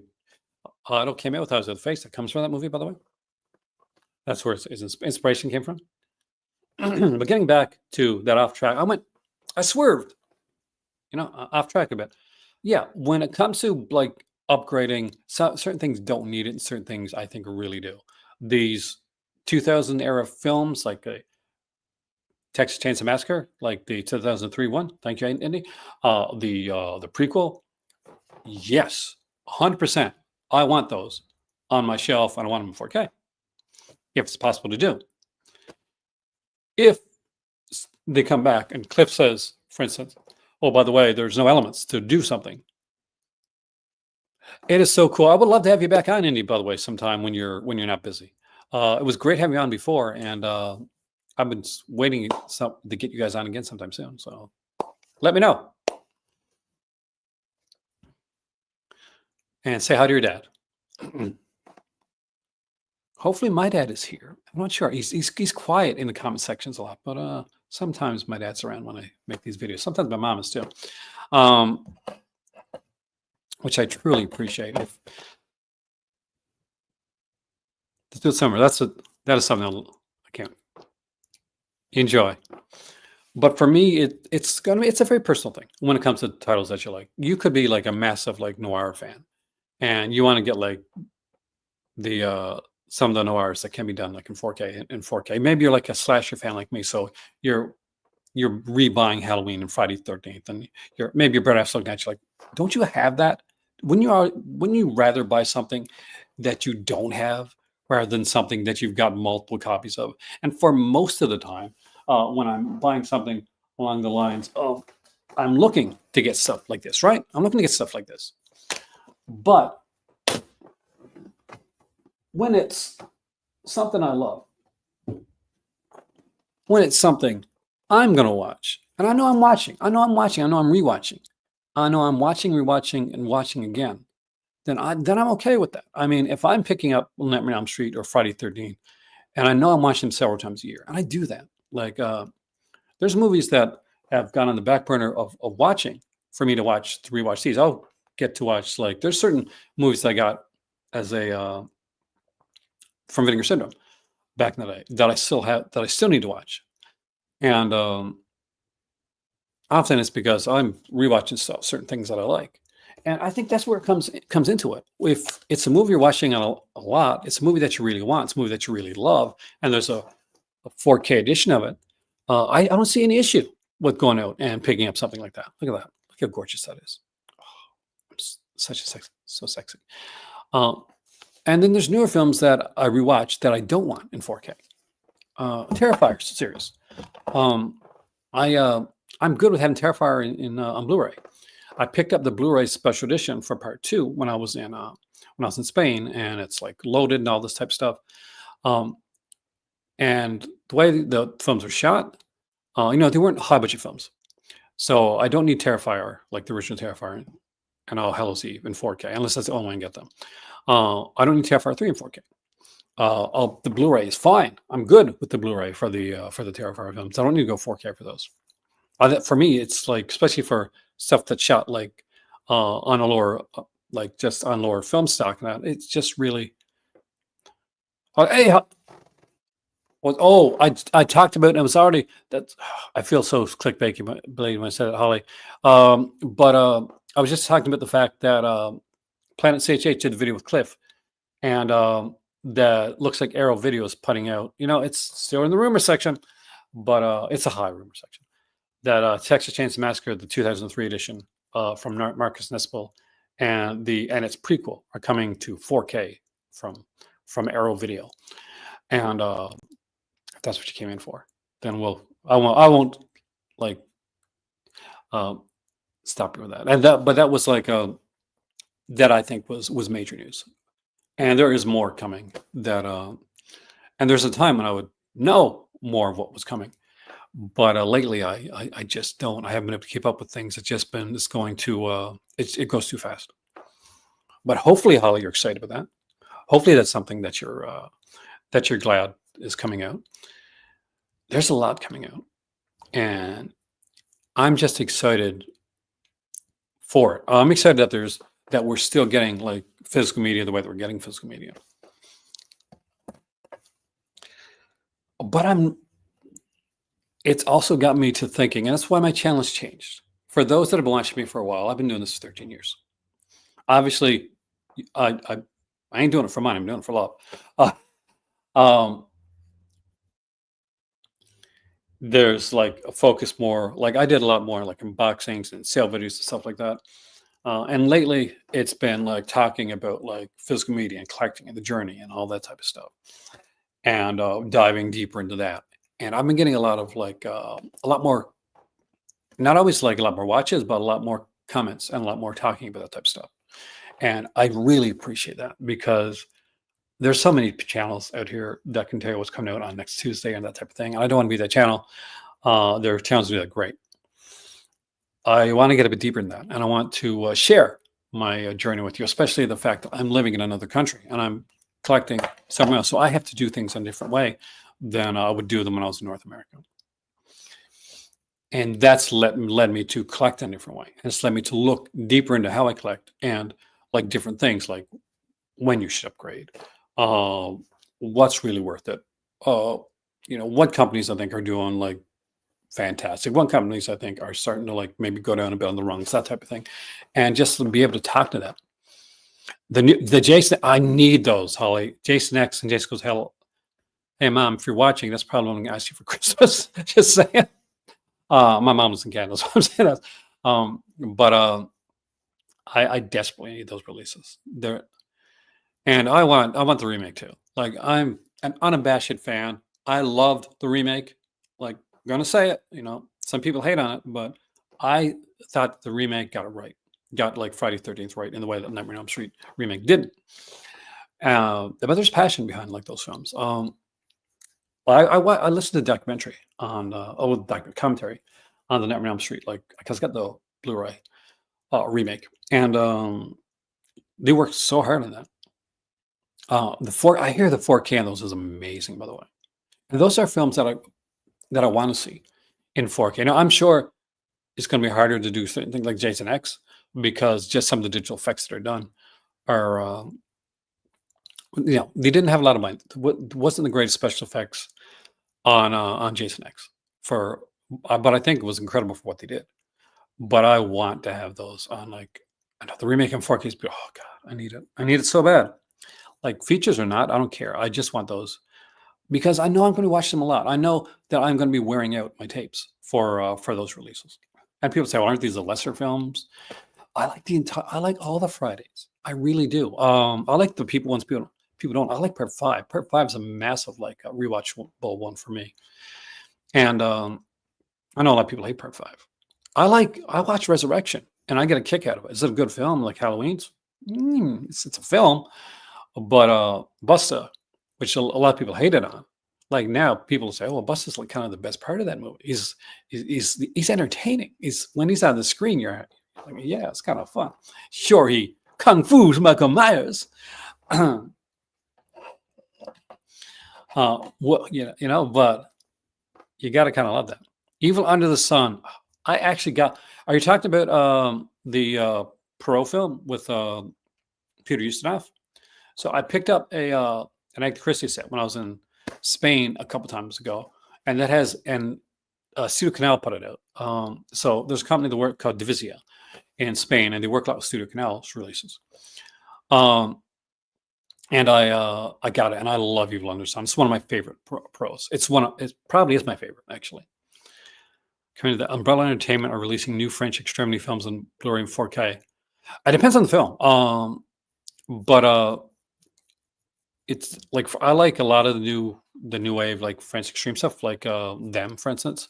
Idol came out with, Eyes Without a Face, that comes from that movie, by the way. That's where his inspiration came from. But getting back to that off track, I swerved, off track a bit. Yeah, when it comes to like upgrading, certain things don't need it, and certain things I think really do. These 2000 era films, like Texas Chainsaw Massacre, like the 2003 one. Thank you, Indy. The prequel, yes, 100%. I want those on my shelf, and I want them in 4K if it's possible to do. If they come back and Cliff says, for instance, oh, by the way, there's no elements to do something. It is so cool. I would love to have you back on, Indy, by the way, sometime when you're not busy. It was great having you on before, and I've been waiting to get you guys on again sometime soon. So let me know. And say hi to your dad. Hopefully my dad is here. I'm not sure. He's quiet in the comment sections a lot, but sometimes my dad's around when I make these videos. Sometimes my mom is too, which I truly appreciate. Let's do it somewhere. That is something I can't enjoy. But for me, it's a very personal thing when it comes to titles that you like. You could be like a massive like noir fan, and you want to get like the some of the noirs that can be done like in 4K. Maybe you're like a slasher fan like me, so you're rebuying Halloween and Friday the 13th, and maybe your brother has looking at you like, don't you have that? Wouldn't you rather buy something that you don't have rather than something that you've got multiple copies of? And for most of the time, when I'm buying something along the lines of, I'm looking to get stuff like this, right? I'm looking to get stuff like this, but when it's something I love, when it's something I'm going to watch, and I know I'm watching, I know I'm rewatching, I know I'm watching, rewatching, and watching again, then I'm okay with that. I mean, if I'm picking up Nightmare on Elm Street or Friday 13th, and I know I'm watching them several times a year, and I do that. Like there's movies that have gone on the back burner of watching for me to rewatch these. I'll get to watch like there's certain movies I got as a from Vinegar Syndrome back in the day that I still need to watch. And often it's because I'm rewatching stuff, certain things that I like. And I think that's where it comes into it. If it's a movie you're watching on a lot, it's a movie that you really want, it's a movie that you really love, and there's a 4K edition of it. I don't see any issue with going out and picking up something like that. Look at that. Look how gorgeous that is. Oh, such a sexy, so sexy. Um, and then there's newer films that I rewatch that I don't want in 4K. Terrifier series. Um, I I'm good with having Terrifier on Blu-ray. I picked up the Blu-ray special edition for part two when I was in Spain, and it's like loaded and all this type of stuff. Um, and the way the films are shot, they weren't high budget films, so I don't need Terrifier like the original Terrifier and All Hallows Eve in 4K, unless that's the only way I can get them. I don't need Terrifier 3 in 4K. The Blu-ray is fine. I'm good with the Blu-ray for the Terrifier films. I don't need to go 4K for those. For me, it's like, especially for stuff that's shot like on a lower, like just on lower film stock. Now it's just really. Hey, I talked about it. It was already that. I feel so clickbaity when I said it, Holly. But I was just talking about the fact that Planet CHH did the video with Cliff, and that looks like Arrow Video is putting out. It's still in the rumor section, but it's a high rumor section. That Texas Chainsaw Massacre, the 2003 edition from Marcus Nispel, and its prequel are coming to 4K from Arrow Video, and if that's what you came in for, then I won't like stop you with that. But that was like that I think was major news, and there is more coming. And there's a time when I would know more of what was coming. But lately, I just don't. I haven't been able to keep up with things. It's going to. It goes too fast. But hopefully, Holly, you're excited about that. Hopefully, that's something that you're glad is coming out. There's a lot coming out, and I'm just excited for it. I'm excited that we're still getting like physical media the way that we're getting physical media. But it's also got me to thinking, and that's why my challenge changed. For those that have been watching me for a while, I've been doing this for 13 years. Obviously, I ain't doing it for money. I'm doing it for love. There's like a focus more, like I did a lot more like unboxings and sale videos and stuff like that. And lately, it's been like talking about like physical media and collecting and the journey and all that type of stuff, and diving deeper into that. And I've been getting a lot of like a lot more, not always like a lot more watches, but a lot more comments and a lot more talking about that type of stuff. And I really appreciate that because there's so many channels out here that can tell you what's coming out on next Tuesday and that type of thing. And I don't want to be that channel. There are channels that do that great. I want to get a bit deeper in that, and I want to share my journey with you, especially the fact that I'm living in another country and I'm collecting somewhere else. So I have to do things in a different way than I would do them when I was in North America. And that's led me to collect in a different way. It's led me to look deeper into how I collect and like different things, like when you should upgrade, what's really worth it. What companies I think are doing like fantastic. What companies I think are starting to like maybe go down a bit on the rungs, that type of thing. And just to be able to talk to them. The Jason, I need those, Holly. Jason X and Jason goes, hell, hey mom, if you're watching, that's probably what I'm gonna ask you for Christmas. Just saying. My mom was in Canada, so I'm saying that. But I desperately need those releases. And I want the remake too. Like I'm an unabashed fan. I loved the remake. Like I'm gonna say it. Some people hate on it, but I thought the remake got it right. Got like Friday 13th right in the way that Nightmare on Elm Street remake didn't. But there's passion behind like those films. I listened to the documentary on documentary commentary on the Nightmare on Elm Street, like because I got the Blu-ray, remake, and they worked so hard on that. I hear the 4K on those is amazing, by the way. And those are films that I want to see in 4K. Now, I'm sure it's going to be harder to do certain things like Jason X because just some of the digital effects that are done are, they didn't have a lot of money. Wasn't the greatest special effects on Jason X but I think it was incredible for what they did. But I want to have those on I know the remake in 4K is, oh God, I need it. I need it so bad. Like features or not, I don't care. I just want those because I know I'm going to watch them a lot. I know that I'm going to be wearing out my tapes for those releases. And people say, "Well, aren't these the lesser films?" I like I like all the Fridays. I really do. I like the ones people don't. I like Part Five. Part Five is a massive rewatchable one for me. And I know a lot of people hate Part Five. I watch Resurrection and I get a kick out of it. Is it a good film like Halloween's? It's a film, but Busta, which a lot of people hated on, like now people say, "Oh, Busta's like kind of the best part of that movie. He's entertaining. When he's on the screen, you're like, yeah, it's kind of fun. Sure, he kung fu's Michael Myers, but you got to kind of love that. Evil Under the Sun. I actually got. Are you talking about the Perot film with Peter Ustinov? So I picked up an Agatha Christie set when I was in Spain a couple times ago, and that has Studio Canal put it out. So there's a company that work called Divisia in Spain, and they work a lot with Studio Canal's releases. And I got it, and I love Evil Under the Sun. It's one of my favorite pros. It probably is my favorite actually. Coming to the Umbrella Entertainment are releasing new French extremity films on Blu-ray and 4K. It depends on the film, but it's like I like a lot of the new wave like French extreme stuff, like Them, for instance,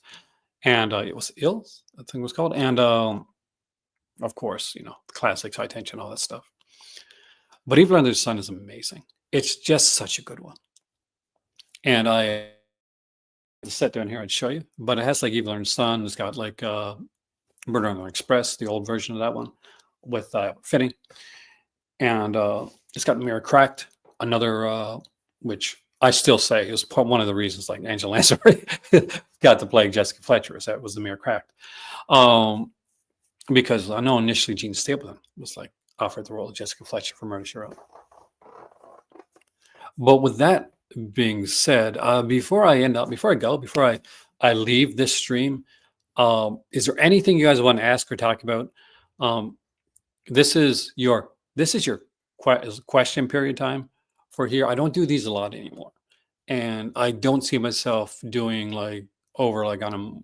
and it was Ills, I think it was called, and of course, the classics, High Tension, all that stuff. But Evil Under the Sun is amazing. It's just such a good one, and I sit down here and show you, but it has like Evil Under the Sun. It's got like Murder on the Express, the old version of that one with Finney, and it's got Mirror Cracked, another which I still say is one of the reasons like Angela Lansbury got to play Jessica Fletcher, is that was the Mirror Cracked, because I know initially Gene Stapleton was like offered the role of Jessica Fletcher for Murder, She Wrote. But with that being said, before I leave this stream, is there anything you guys want to ask or talk about? This is your question period time for here. I don't do these a lot anymore, and I don't see myself doing on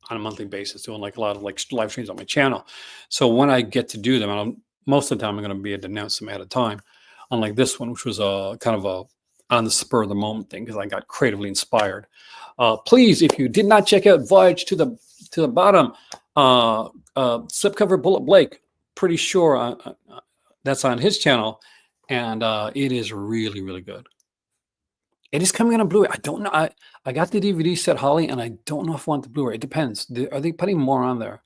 a monthly basis, doing like a lot of like live streams on my channel. So when I get to do them, most of the time I'm going to be able to announce them at a time, unlike this one, which was a kind of a on the spur of the moment thing because I got creatively inspired. Please, if you did not check out Voyage to the Bottom, Slipcover Bullet Blake, pretty sure that's on his channel, and it is really, really good. It is coming on a Blu-ray. I don't know. I got the DVD set, Holly, and I don't know if I want the Blu-ray. It depends. Are they putting more on there?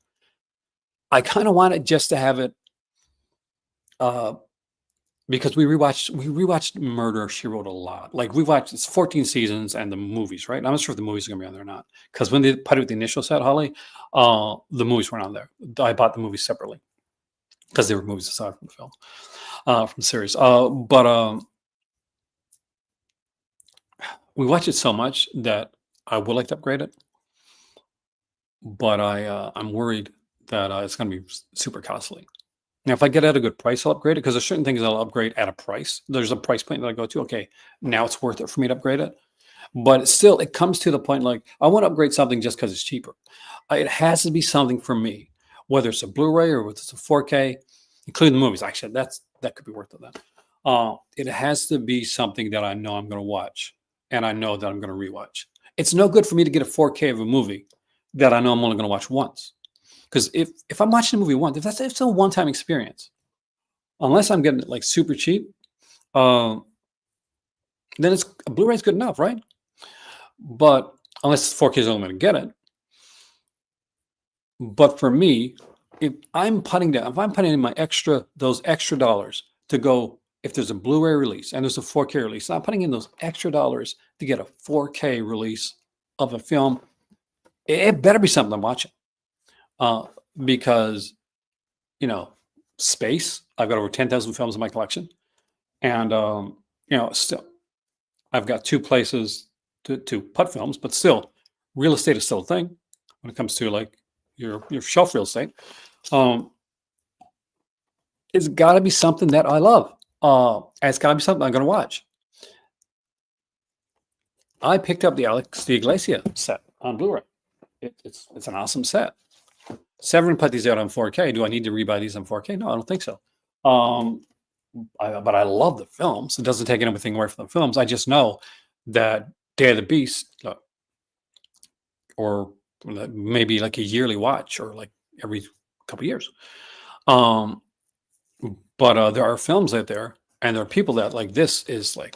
I kind of want it just to have it, because we rewatched Murder, She Wrote a lot. Like we watched, it's 14 seasons and the movies, right? I'm not sure if the movies are gonna be on there or not. Because when they put out the initial set, Holly, the movies weren't on there. I bought the movies separately because they were movies aside from the film, from the series. But we watch it so much that I would like to upgrade it, but I'm worried that it's going to be super costly. Now, if I get at a good price, I'll upgrade it because there's certain things I'll upgrade at a price. There's a price point that I go to. Okay, now it's worth it for me to upgrade it. But still, it comes to the point like I want to upgrade something just because it's cheaper. It has to be something for me, whether it's a Blu-ray or whether it's a 4K, including the movies. Actually, that could be worth it then. It has to be something that I know I'm going to watch, and I know that I'm going to rewatch. It's no good for me to get a 4K of a movie that I know I'm only going to watch once. Because if I'm watching a movie once, if it's a one-time experience, unless I'm getting it like super cheap, then it's a Blu-ray is good enough, right? But unless 4K is the only way to get it. But for me, if I'm putting down, if I'm putting in those extra dollars to go, if there's a Blu-ray release and there's a 4K release, I'm putting in those extra dollars to get a 4K release of a film. It better be something I'm watching, uh, because you know, space. I've got over 10,000 films in my collection, and still, I've got two places to put films, but still, real estate is still a thing when it comes to like your shelf real estate. Um, it's got to be something that I love. It's got to be something I'm going to watch. I picked up the Alex de Iglesia set on Blu-ray. It's an awesome set. Severin put these out on 4K. Do I need to rebuy these on 4K? No, I don't think so. But I love the films. It doesn't take anything away from the films. I just know that Day of the Beast, or maybe like a yearly watch, or like every couple years. But there are films out there, and there are people that like this is like,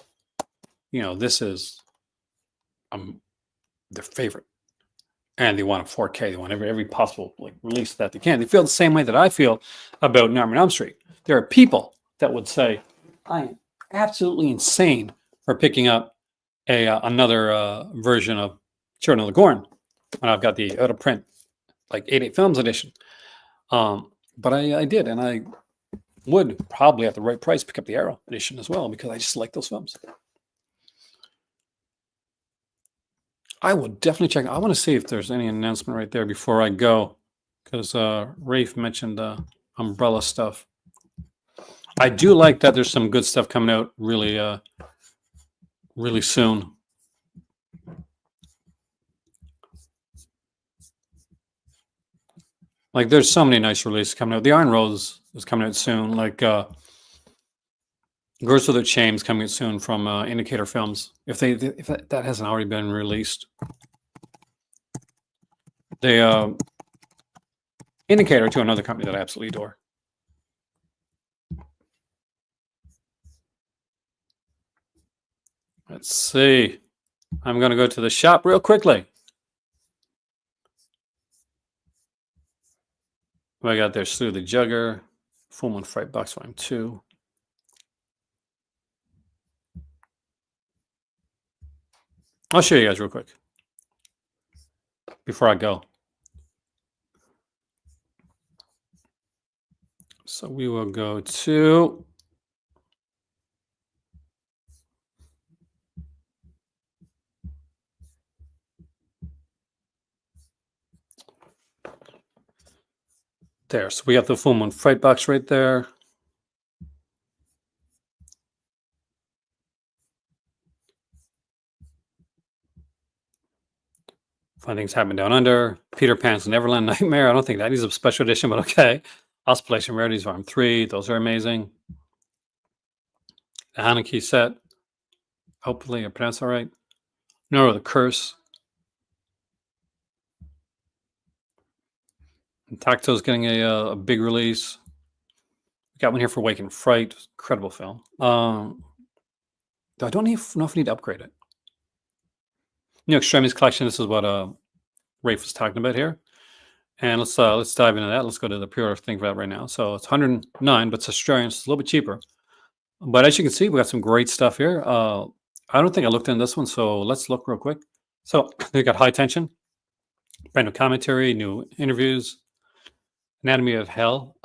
this is their favorite, and they want a 4K. They want every possible like release that they can. They feel the same way that I feel about Nightmare on Elm Street. There are people that would say, I am absolutely insane for picking up another version of Children of the Corn when I've got the out of print, like 8 films edition. But I did, and I would probably at the right price pick up the Arrow edition as well, because I just like those films. I will definitely check. I want to see if there's any announcement right there before I go, because Rafe mentioned umbrella stuff. I do like that there's some good stuff coming out really soon. Like there's so many nice releases coming out. The Iron Rose is coming out soon. Like Girls Without Shame is coming out soon from Indicator Films. If that hasn't already been released, they Indicator to another company that I absolutely adore. Let's see. I'm going to go to the shop real quickly. What I got there? Slew the Jugger, Full Moon Fright Box Volume 2. I'll show you guys real quick before I go. So we will go to there. So we have the Full Moon Fright Box right there. Fun Things Happen Down Under, Peter Pan's Neverland Nightmare. I don't think that needs a special edition, but okay. Ospellation Rarities Volume 3. Those are amazing. The Haneke set. Hopefully I pronounced that right. No, The Curse. And Tacto's getting a big release. We got one here for Wake and Fright. Incredible film. I don't know if we need to upgrade it. New Extremis collection. This is what Rafe was talking about here. And let's dive into that. Let's go to the pre-order thing for that right now. So it's 109, but it's Australian, so it's a little bit cheaper. But as you can see, we got some great stuff here. I don't think I looked in this one, so let's look real quick. So they got High Tension, brand new commentary, new interviews, Anatomy of Hell.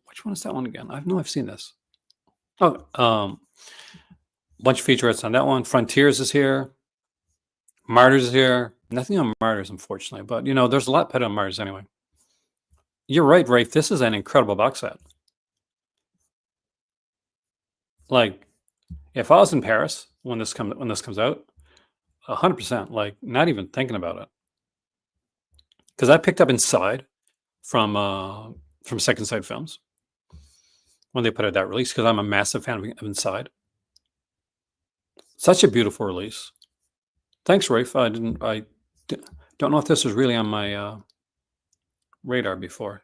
Which one is that one again? I know I've seen this. Oh, bunch of featurettes on that one. Frontiers is here. Martyrs is here. Nothing on Martyrs, unfortunately, but there's a lot put on Martyrs anyway. You're right, Rafe. This is an incredible box set. Like, if I was in Paris when this comes out, 100%. Like, not even thinking about it, because I picked up Inside from Second Sight Films when they put out that release, because I'm a massive fan of Inside. Such a beautiful release. Thanks, Rafe. I don't know if this was really on my radar before.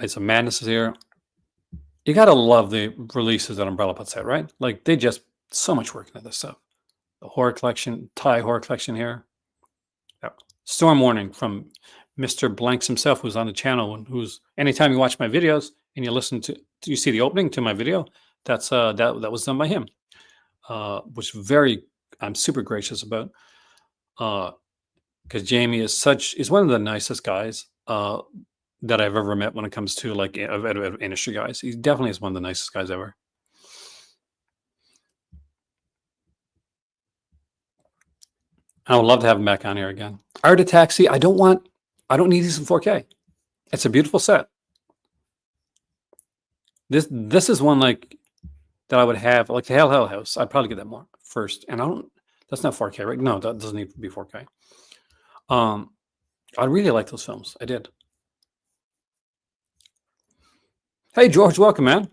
It's a Madness here. You gotta love the releases that Umbrella puts out, right? Like, they just so much work into this stuff. The horror collection, Thai horror collection here. storm warning from Mr. Blanks himself, who's on the channel, and who's anytime you watch my videos and you listen to you see the opening to my video, that's that was done by him, which I'm super gracious about, because Jamie is one of the nicest guys that I've ever met when it comes to like of industry guys. He definitely is one of the nicest guys ever. I would love to have him back on here again. Art of Taxi. I don't need these in 4K. It's a beautiful set. This is one like that I would have, like the Hell House. I'd probably get that more first. And that's not 4K, right? No, that doesn't need to be 4K. I really like those films. I did. Hey George, welcome, man.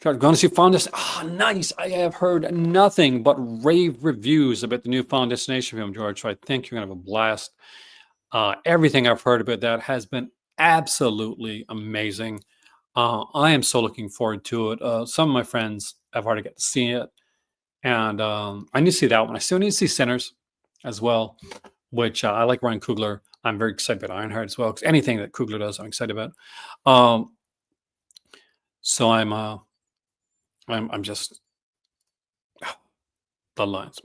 Going to see Found Destination. Ah, nice. I have heard nothing but rave reviews about the new Found Destination film, George. So I think you're going to have a blast. Everything I've heard about that has been absolutely amazing. I am so looking forward to it. Some of my friends have already got to see it. And I need to see that one. I still need to see Sinners as well, which I like Ryan Coogler. I'm very excited about Ironheart as well, because anything that Coogler does, I'm excited about. So I'm just the lines.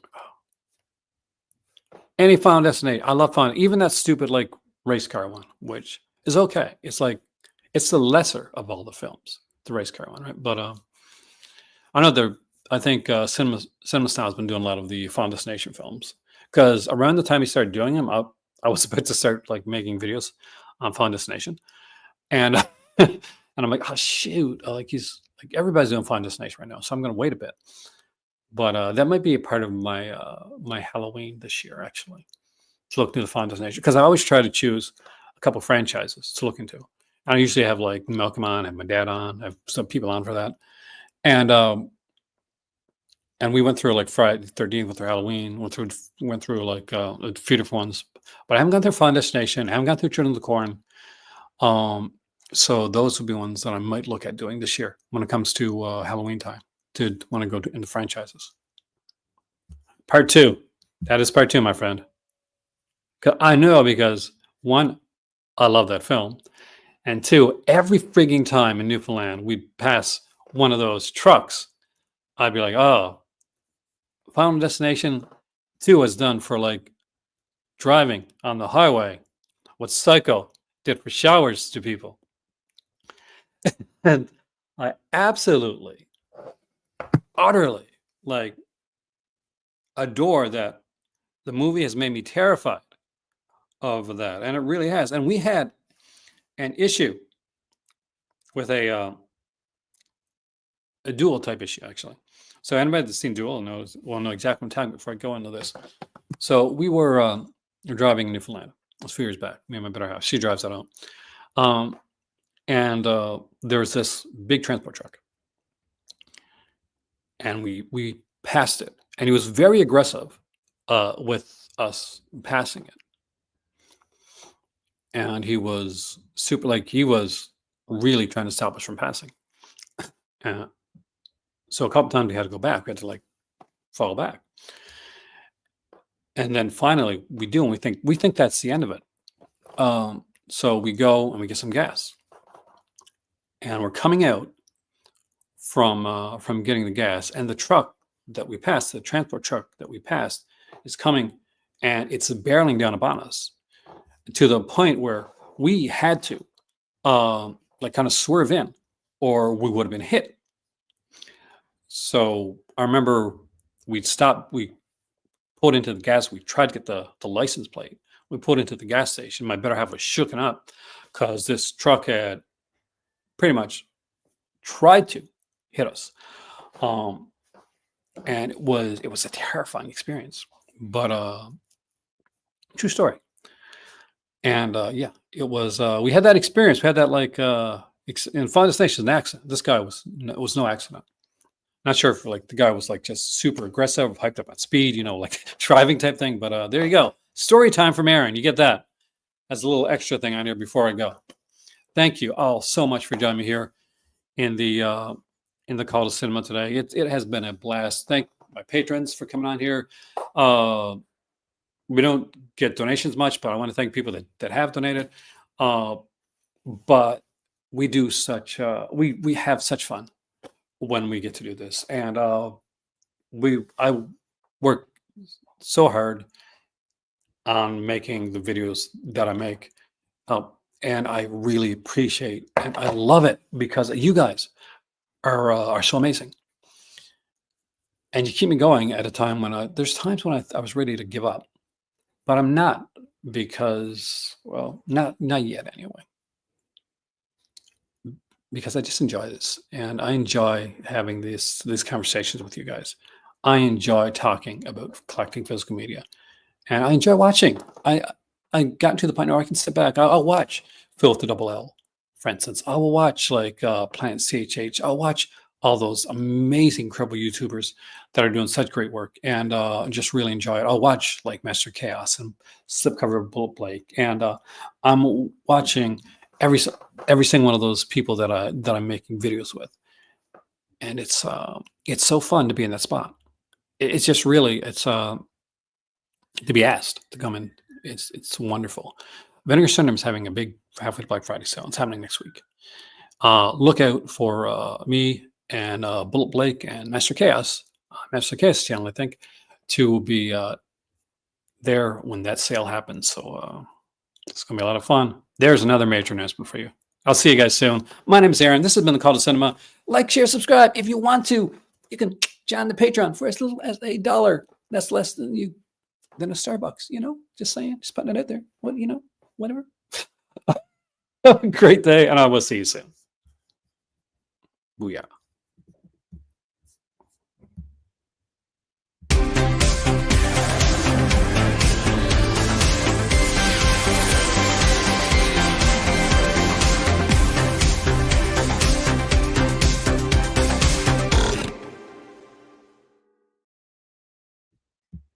Any Found Destination. I love Found. Even that stupid like race car one, which is okay. It's like it's the lesser of all the films, the race car one, right? But I know I think Cinema Style has been doing a lot of the Found Destination films, because around the time he started doing them, I was about to start like making videos on Found Destination, and and I'm like, oh shoot, like everybody's doing Found Destination right now, so I'm going to wait a bit. But that might be a part of my my Halloween this year, actually, to look into the Found Destination, because I always try to choose a couple franchises to look into. I usually have like Malcolm on, I have my dad on, I have some people on for that, and we went through like Friday the 13th, went through Halloween, went through like a few different ones, but I haven't gone through Found Destination, I haven't gone through Children of the Corn. So those would be ones that I might look at doing this year when it comes to Halloween time, to want to go into franchises. Part 2. That is part 2, my friend. I know, because 1, I love that film. And 2, every frigging time in Newfoundland we'd pass one of those trucks, I'd be like, oh, Final Destination 2 is done for like driving on the highway, what Psycho did for showers to people. And I absolutely, utterly like adore that the movie has made me terrified of that. And it really has. And we had an issue with a Duel type issue, actually. So anybody that's seen Duel will know exactly what I'm talking about before I go into this. So we were driving in Newfoundland. It was a few years back. Me and my better half. She drives that out. And there was this big transport truck. And we passed it. And he was very aggressive with us passing it. And he was he was really trying to stop us from passing. So a couple times we had to go back. We had to like fall back. And then finally we do, and we think that's the end of it. So we go and we get some gas. And we're coming out from getting the gas, and the truck that we passed, the transport truck that we passed, is coming, and it's barreling down upon us to the point where we had to like kind of swerve in, or we would have been hit. So I remember we stopped, we pulled into the gas, we tried to get the license plate. We pulled into the gas station. My better half was shooken up because this truck had pretty much tried to hit us. And it was a terrifying experience, but true story. And yeah, it was, we had that experience. We had that like, in Final Destination, an accident. This guy was no accident. Not sure if like the guy was like just super aggressive, hyped up on speed, like driving type thing. But there you go. Story time from Aaron. You get that as a little extra thing on here before I go. Thank you all so much for joining me here in the Call to Cinema today. It has been a blast. my patrons for coming on here. Uh, we don't get donations much, but I want to thank people that have donated. Uh, but we do such we have such fun when we get to do this, and I work so hard on making the videos that I make, and I really appreciate and I love it because you guys are so amazing, and you keep me going at a time when there's times when I was ready to give up, but I'm not, because, well, not yet anyway, because I just enjoy this, and I enjoy having these conversations with you guys. I enjoy talking about collecting physical media, and I enjoy watching. I got to the point where I can sit back. I'll watch Phil with the double L, for instance. I will watch like Planet CHH. I'll watch all those amazing, incredible YouTubers that are doing such great work, and just really enjoy it. I'll watch like Master Chaos and Slipcover Bullet Blake, and I'm watching every single one of those people that I'm making videos with, and it's so fun to be in that spot. It's just really to be asked to come in. It's wonderful. Vinegar Syndrome is having a big halfway to Black Friday sale. It's happening next week. Look out for me and Bullet Blake and Master Chaos channel, I think, to be there when that sale happens. So it's gonna be a lot of fun. There's another major announcement for you. I'll see you guys soon. My name is Aaron. This has been the Call to Cinema. Like, share, subscribe. If you want to, you can join the Patreon for as little as $1. That's less than a Starbucks, just saying, just putting it out there. Whatever. Great day, and I will see you soon. Booyah.